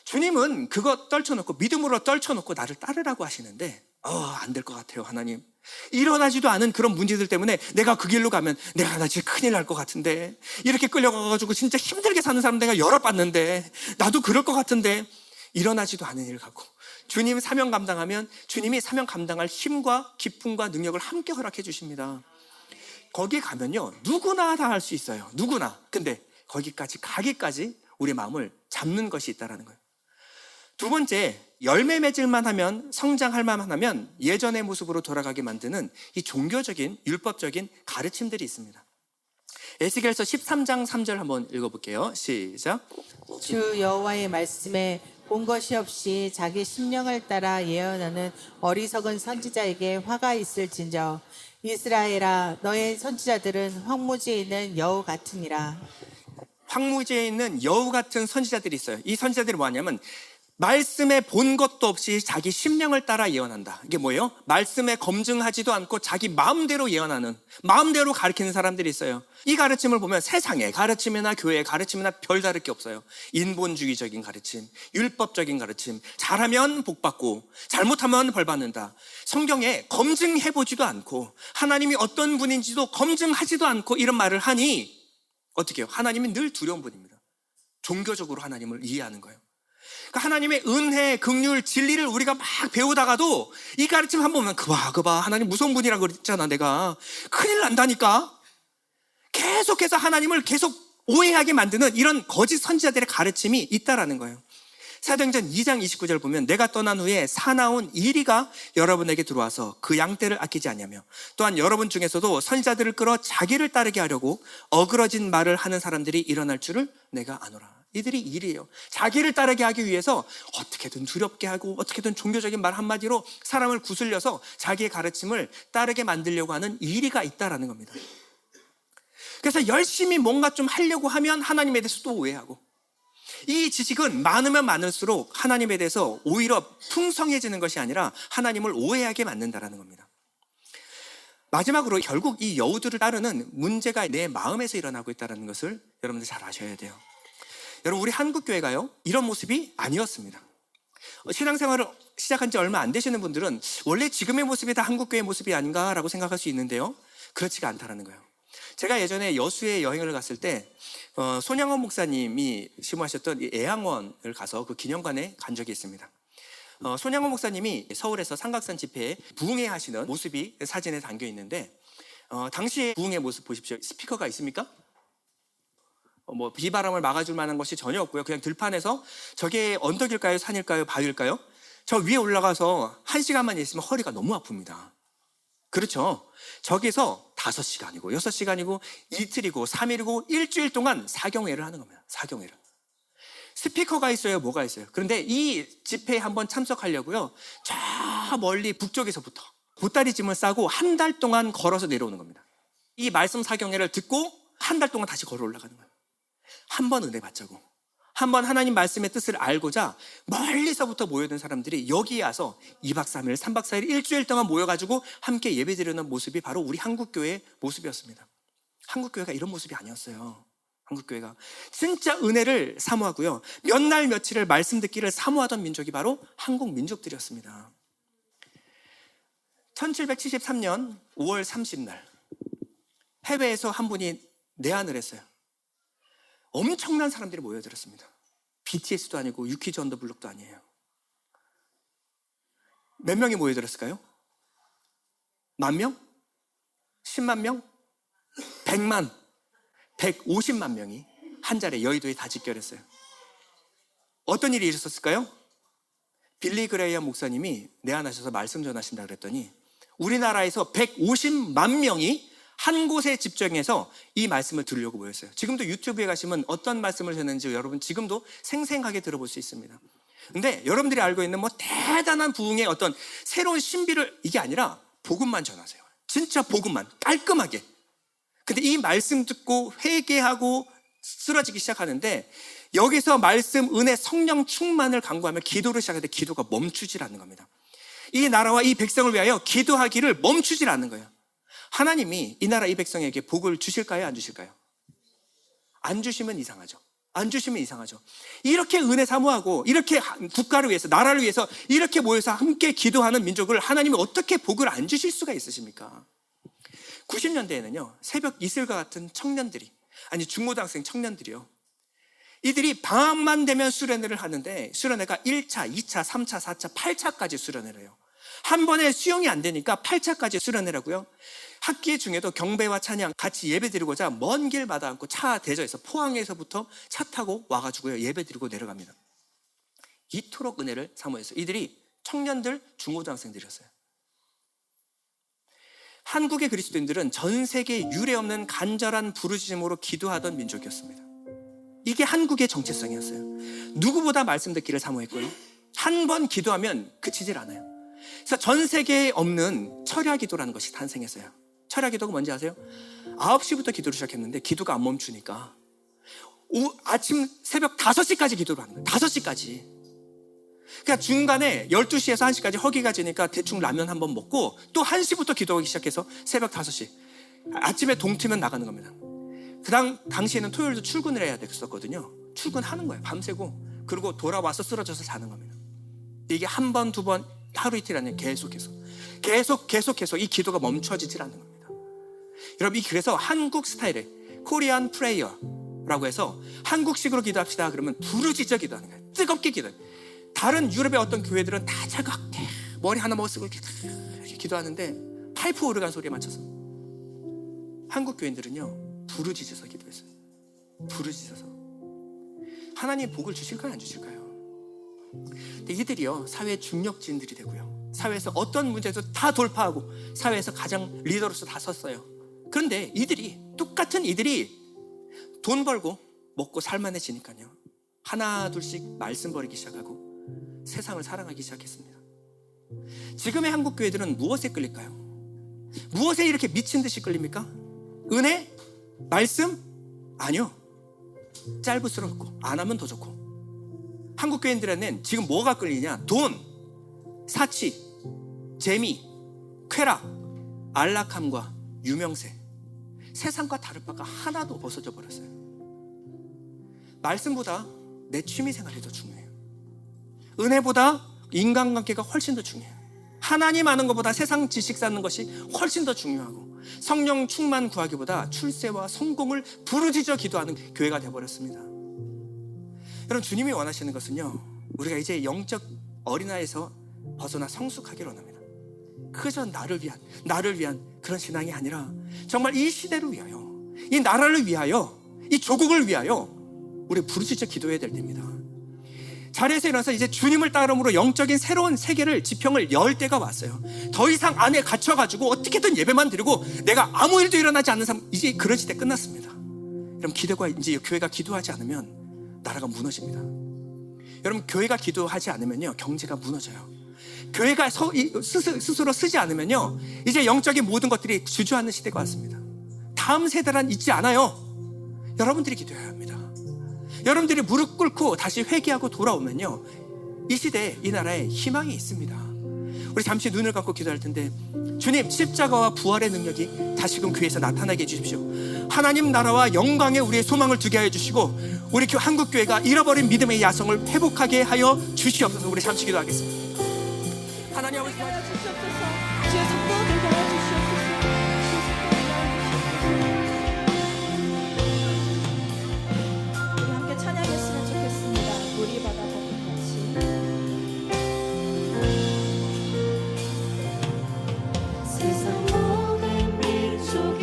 주님은 그거 떨쳐놓고, 믿음으로 떨쳐놓고 나를 따르라고 하시는데, 안 될 것 같아요, 하나님. 일어나지도 않은 그런 문제들 때문에 내가 그 길로 가면 나 진짜 큰일 날 것 같은데, 이렇게 끌려가가지고 진짜 힘들게 사는 사람 내가 열어봤는데, 나도 그럴 것 같은데, 일어나지도 않은 일을 갖고 주님 사명 감당하면 주님이 사명 감당할 힘과 기쁨과 능력을 함께 허락해 주십니다. 거기 가면요, 누구나 다 할 수 있어요. 누구나. 근데 거기까지 가기까지 우리 마음을 잡는 것이 있다는 거예요. 두 번째, 열매 맺을만 하면, 성장할 만한 하면 예전의 모습으로 돌아가게 만드는 이 종교적인, 율법적인 가르침들이 있습니다. 에스겔서 13장 3절 한번 읽어볼게요. 시작. 주 여호와의 말씀에 본 것이 없이 자기 심령을 따라 예언하는 어리석은 선지자에게 화가 있을진저, 이스라엘아 너의 선지자들은 황무지에 있는 여우 같으니라. 황무지에 있는 여우 같은 선지자들이 있어요. 이 선지자들이 뭐냐면, 말씀에 본 것도 없이 자기 심령을 따라 예언한다. 이게 뭐예요? 말씀에 검증하지도 않고 자기 마음대로 예언하는, 마음대로 가르치는 사람들이 있어요. 이 가르침을 보면 세상의 가르침이나 교회의 가르침이나 별다를 게 없어요. 인본주의적인 가르침, 율법적인 가르침, 잘하면 복받고 잘못하면 벌받는다. 성경에 검증해보지도 않고 하나님이 어떤 분인지도 검증하지도 않고 이런 말을 하니 어떻게 해요? 하나님이 늘 두려운 분입니다. 종교적으로 하나님을 이해하는 거예요. 그러니까 하나님의 은혜, 긍휼, 진리를 우리가 막 배우다가도 이 가르침 한번 보면 그 봐 하나님 무서운 분이라고 그랬잖아. 내가 큰일 난다니까. 계속해서 하나님을 계속 오해하게 만드는 이런 거짓 선지자들의 가르침이 있다라는 거예요. 사도행전 2장 29절 보면, 내가 떠난 후에 사나운 이리가 여러분에게 들어와서 그 양떼를 아끼지 않냐며, 또한 여러분 중에서도 선지자들을 끌어 자기를 따르게 하려고 어그러진 말을 하는 사람들이 일어날 줄을 내가 아노라. 이들이 일이에요. 자기를 따르게 하기 위해서 어떻게든 두렵게 하고 어떻게든 종교적인 말 한마디로 사람을 구슬려서 자기의 가르침을 따르게 만들려고 하는 일이가 있다라는 겁니다. 그래서 열심히 뭔가 좀 하려고 하면 하나님에 대해서 또 오해하고, 이 지식은 많으면 많을수록 하나님에 대해서 오히려 풍성해지는 것이 아니라 하나님을 오해하게 만든다라는 겁니다. 마지막으로 결국 이 여우들을 따르는 문제가 내 마음에서 일어나고 있다는 것을 여러분들 잘 아셔야 돼요. 여러분, 우리 한국교회가요, 이런 모습이 아니었습니다. 신앙생활을 시작한 지 얼마 안 되시는 분들은 원래 지금의 모습이 다 한국교회의 모습이 아닌가라고 생각할 수 있는데요, 그렇지가 않다는 거예요. 제가 예전에 여수에 여행을 갔을 때 손양원 목사님이 심호하셨던 이 애양원을 가서 그 기념관에 간 적이 있습니다. 손양원 목사님이 서울에서 삼각산 집회에 부흥회 하시는 모습이 사진에 담겨 있는데, 당시의 부흥회 모습 보십시오. 스피커가 있습니까? 뭐 비바람을 막아줄 만한 것이 전혀 없고요. 그냥 들판에서 저게 언덕일까요? 산일까요? 바위일까요? 저 위에 올라가서 1시간만 있으면 허리가 너무 아픕니다. 그렇죠? 저기서 5시간이고 6시간이고 이틀이고 3일이고 일주일 동안 사경회를 하는 겁니다. 사경회를. 스피커가 있어요? 뭐가 있어요? 그런데 이 집회에 한번 참석하려고요, 저 멀리 북쪽에서부터 보따리 짐을 싸고 한 달 동안 걸어서 내려오는 겁니다. 이 말씀 사경회를 듣고 한 달 동안 다시 걸어 올라가는 거예요. 한 번 은혜 받자고, 한 번 하나님 말씀의 뜻을 알고자 멀리서부터 모여든 사람들이 여기에 와서 2박 3일, 3박 4일, 일주일 동안 모여가지고 함께 예배드리는 모습이 바로 우리 한국교회의 모습이었습니다. 한국교회가 이런 모습이 아니었어요. 한국교회가 진짜 은혜를 사모하고요, 몇 날 며칠을 말씀 듣기를 사모하던 민족이 바로 한국 민족들이었습니다. 1773년 5월 30날 해외에서 한 분이 내한을 했어요. 엄청난 사람들이 모여들었습니다. BTS도 아니고 유키즈 언더 블록도 아니에요. 몇 명이 모여들었을까요? 10,000명? 10만 명? 100만? 150만 명이 한 자리에 여의도에 다 집결했어요. 어떤 일이 있었을까요? 빌리 그레이엄 목사님이 내한하셔서 말씀 전하신다 그랬더니 우리나라에서 150만 명이 한 곳에 집중해서 이 말씀을 들으려고 모였어요. 지금도 유튜브에 가시면 어떤 말씀을 했는지 여러분 지금도 생생하게 들어볼 수 있습니다. 근데 여러분들이 알고 있는 뭐 대단한 부흥의 어떤 새로운 신비를, 이게 아니라 복음만 전하세요. 진짜 복음만 깔끔하게. 근데 이 말씀 듣고 회개하고 쓰러지기 시작하는데, 여기서 말씀, 은혜, 성령 충만을 강구하며 기도를 시작하는데 기도가 멈추질 않는 겁니다. 이 나라와 이 백성을 위하여 기도하기를 멈추질 않는 거예요. 하나님이 이 나라 이 백성에게 복을 주실까요? 안 주실까요? 안 주시면 이상하죠. 안 주시면 이상하죠. 이렇게 은혜 사모하고 이렇게 국가를 위해서, 나라를 위해서 이렇게 모여서 함께 기도하는 민족을 하나님이 어떻게 복을 안 주실 수가 있으십니까? 90년대에는요 새벽 이슬과 같은 청년들이, 아니 중고등학생 청년들이요, 이들이 방학만 되면 수련회를 하는데 수련회가 1차, 2차, 3차, 4차, 8차까지 수련회를 해요. 한 번에 수용이 안 되니까 8차까지 수련회라고요. 학기 중에도 경배와 찬양 같이 예배드리고자 먼 길 마다 않고 차 대저에서, 포항에서부터 차 타고 와가지고요 예배드리고 내려갑니다. 이토록 은혜를 사모했어요. 이들이 청년들, 중고등학생들이었어요. 한국의 그리스도인들은 전 세계에 유례없는 간절한 부르짖음으로 기도하던 민족이었습니다. 이게 한국의 정체성이었어요. 누구보다 말씀 듣기를 사모했고요, 한 번 기도하면 그치질 않아요. 그래서 전 세계에 없는 철야 기도라는 것이 탄생했어요. 철야 기도가 뭔지 아세요? 9시부터 기도를 시작했는데 기도가 안 멈추니까 아침 새벽 5시까지 기도를 하는 거예요. 5시까지. 그러니까 중간에 12시에서 1시까지 허기가 지니까 대충 라면 한번 먹고 또 1시부터 기도하기 시작해서 새벽 5시. 아침에 동 트면 나가는 겁니다. 그 당시에는 토요일도 출근을 해야 됐었거든요. 출근하는 거예요. 밤새고. 그리고 돌아와서 쓰러져서 자는 겁니다. 이게 한 번, 두 번, 하루 이틀 아니에요. 계속해서 이 기도가 멈춰지질 않는 겁니다. 여러분, 그래서 한국 스타일의 코리안 프레이어라고 해서 한국식으로 기도합시다 그러면 부르짖어 기도하는 거예요. 뜨겁게 기도해요. 다른 유럽의 어떤 교회들은 다 차갑게 머리 하나 못 쓰고 이렇게 기도하는데 파이프 오르간 소리에 맞춰서, 한국 교인들은요 부르짖어서 기도했어요. 부르짖어서. 하나님 복을 주실까요? 안 주실까요? 근데 이들이요 사회의 중력진들이 되고요, 사회에서 어떤 문제도 다 돌파하고 사회에서 가장 리더로서 다 섰어요. 그런데 똑같은 이들이 돈 벌고 먹고 살만해지니까요 하나 둘씩 말씀 버리기 시작하고 세상을 사랑하기 시작했습니다. 지금의 한국 교회들은 무엇에 끌릴까요? 무엇에 이렇게 미친 듯이 끌립니까? 은혜? 말씀? 아니요. 짧을수록 안 하면 더 좋고. 한국 교인들에는 지금 뭐가 끌리냐? 돈, 사치, 재미, 쾌락, 안락함과 유명세, 세상과 다를 바가 하나도 없어져 버렸어요. 말씀보다 내 취미 생활이 더 중요해요. 은혜보다 인간관계가 훨씬 더 중요해요. 하나님 아는 것보다 세상 지식 쌓는 것이 훨씬 더 중요하고, 성령 충만 구하기보다 출세와 성공을 부르짖어 기도하는 교회가 되어버렸습니다. 여러분, 주님이 원하시는 것은요, 우리가 이제 영적 어린아이에서 벗어나 성숙하기를 원합니다. 그저 나를 위한 그런 신앙이 아니라 정말 이 시대를 위하여, 이 나라를 위하여, 이 조국을 위하여 우리 부르짖어 기도해야 될 때입니다. 자리에서 일어나서 이제 주님을 따름으로 영적인 새로운 세계를 지평을 열 때가 왔어요. 더 이상 안에 갇혀가지고 어떻게든 예배만 드리고 내가 아무 일도 일어나지 않는 삶, 이제 그런 시대 끝났습니다. 여러분, 기도가 이제 교회가 기도하지 않으면 나라가 무너집니다. 여러분, 교회가 기도하지 않으면요, 경제가 무너져요. 교회가 스스로 쓰지 않으면요, 이제 영적인 모든 것들이 주저앉는 시대가 왔습니다. 다음 세대란 있지 않아요. 여러분들이 기도해야 합니다. 여러분들이 무릎 꿇고 다시 회개하고 돌아오면요, 이 시대에, 이 나라에 희망이 있습니다. 우리 잠시 눈을 감고 기도할 텐데, 주님, 십자가와 부활의 능력이 다시금 교회에서 나타나게 해주십시오. 하나님 나라와 영광에 우리의 소망을 두게 하여 주시고, 우리 한국교회가 잃어버린 믿음의 야성을 회복하게 하여 주시옵소서. 우리 잠시 기도하겠습니다. 하나님 아버지, 우리 함께 찬양했으면 좋겠습니다. 보리바다 거북같이. 세상 모든 민족이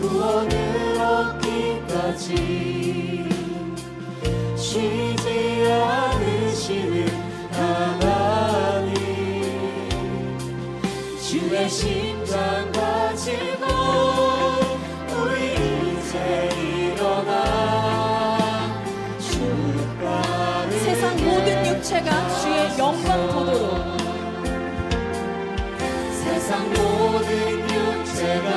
구원을 얻기까지 쉬지 않으시는 하나님, 주의 심장 가지고 우리 이제 일어나 주가를 세상 모든 육체가 주의 영광 보도록, 세상 모든 육체가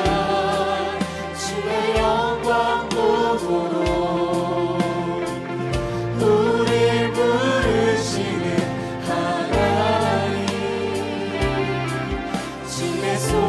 주의 영광 보도록 우릴 부르시는 하나님, 주의 손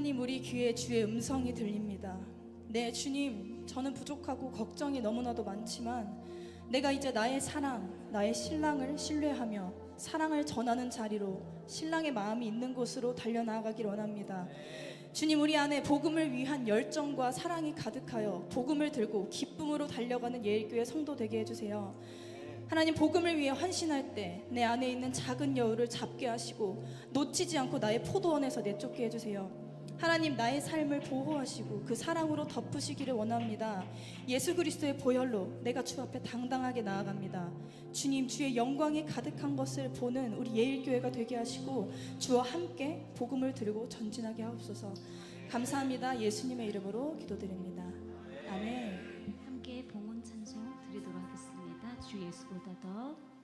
하나님, 우리 귀에 주의 음성이 들립니다. 네, 주님, 저는 부족하고 걱정이 너무나도 많지만 내가 이제 나의 사랑, 나의 신랑을 신뢰하며 사랑을 전하는 자리로, 신랑의 마음이 있는 곳으로 달려나가길 원합니다. 주님, 우리 안에 복음을 위한 열정과 사랑이 가득하여 복음을 들고 기쁨으로 달려가는 예일교회 성도 되게 해주세요. 하나님, 복음을 위해 헌신할 때 내 안에 있는 작은 여우를 잡게 하시고 놓치지 않고 나의 포도원에서 내쫓게 해주세요. 하나님, 나의 삶을 보호하시고 그 사랑으로 덮으시기를 원합니다. 예수 그리스도의 보혈로 내가 주 앞에 당당하게 나아갑니다. 주님, 주의 영광이 가득한 것을 보는 우리 예일교회가 되게 하시고 주와 함께 복음을 들고 전진하게 하옵소서. 감사합니다. 예수님의 이름으로 기도드립니다. 아멘. 함께 봉헌 찬송 드리도록 하겠습니다. 주 예수보다 더.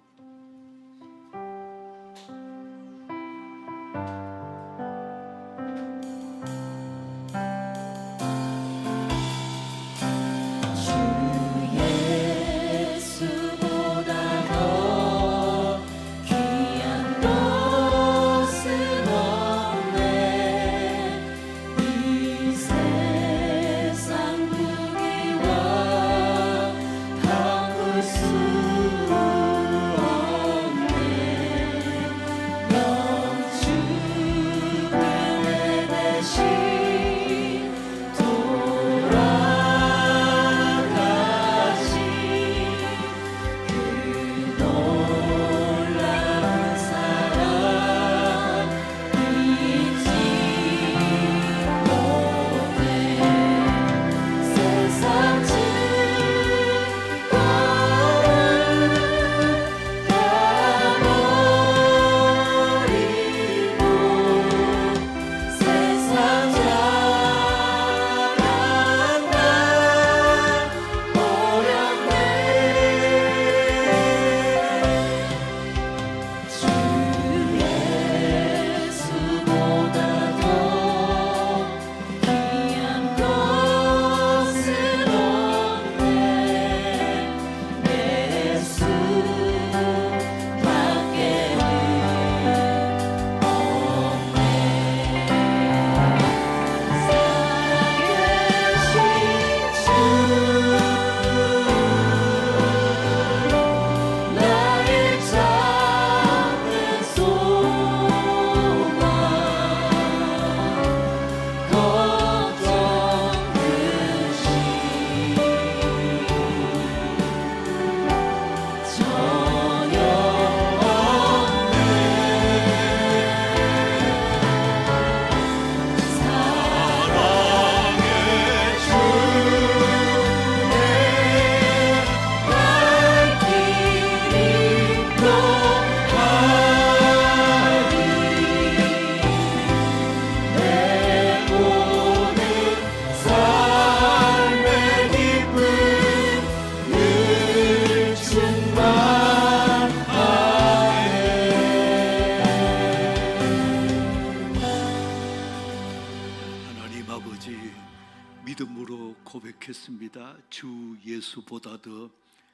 믿음으로 고백했습니다. 주 예수보다 더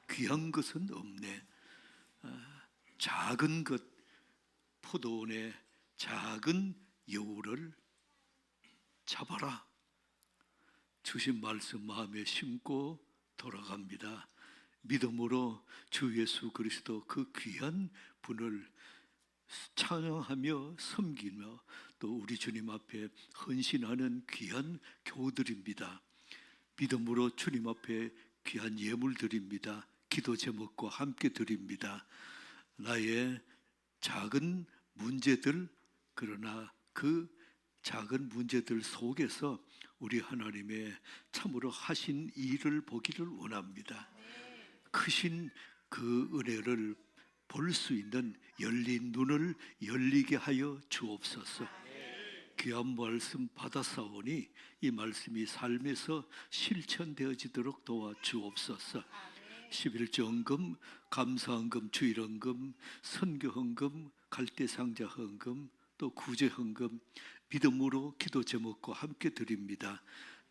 귀한 것은 없네. 작은 것, 포도원의 작은 여우를 잡아라. 주신 말씀 마음에 심고 돌아갑니다. 믿음으로 주 예수 그리스도 그 귀한 분을 찬양하며 섬기며 또 우리 주님 앞에 헌신하는 귀한 교우들입니다. 믿음으로 주님 앞에 귀한 예물 드립니다. 기도 제목과 함께 드립니다. 나의 작은 문제들, 그러나 그 작은 문제들 속에서 우리 하나님의 참으로 하신 일을 보기를 원합니다. 크신 그 은혜를 볼 수 있는 열린 눈을 열리게 하여 주옵소서. 귀한 말씀 받았사오니 이 말씀이 삶에서 실천되어지도록 도와주옵소서. 11조헌금, 감사헌금, 주일헌금, 선교헌금, 갈대상자 헌금, 또 구제헌금 믿음으로 기도 제목과 함께 드립니다.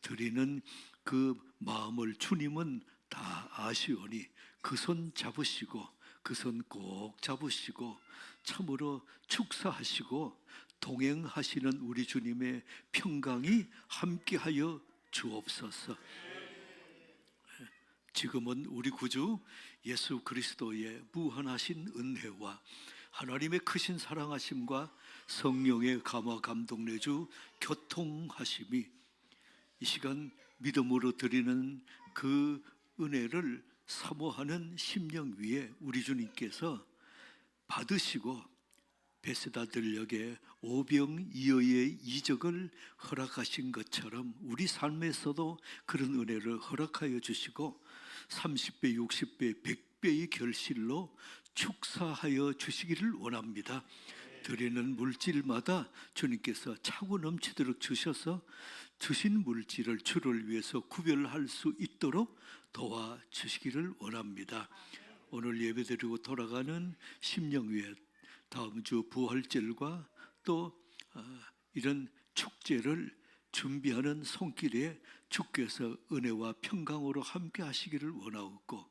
드리는 그 마음을 주님은 다 아시오니 그 손 잡으시고 그 손 꼭 잡으시고 참으로 축사하시고 동행하시는 우리 주님의 평강이 함께하여 주옵소서. 지금은 우리 구주 예수 그리스도의 무한하신 은혜와 하나님의 크신 사랑하심과 성령의 감화 감동 내주 교통하심이 이 시간 믿음으로 드리는 그 은혜를 사모하는 심령 위에 우리 주님께서 받으시고 베세다 들녘에 오병이어의 이적을 허락하신 것처럼 우리 삶에서도 그런 은혜를 허락하여 주시고 30배, 60배, 100배의 결실로 축사하여 주시기를 원합니다. 드리는 물질마다 주님께서 차고 넘치도록 주셔서 주신 물질을 주를 위해서 구별할 수 있도록 도와주시기를 원합니다. 오늘 예배드리고 돌아가는 심령 위에 다음 주 부활절과 또 이런 축제를 준비하는 손길에 주께서 은혜와 평강으로 함께 하시기를 원하옵고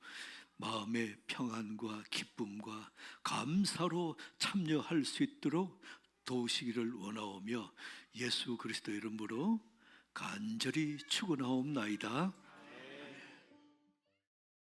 마음의 평안과 기쁨과 감사로 참여할 수 있도록 도우시기를 원하오며 예수 그리스도 이름으로 간절히 축원하옵나이다.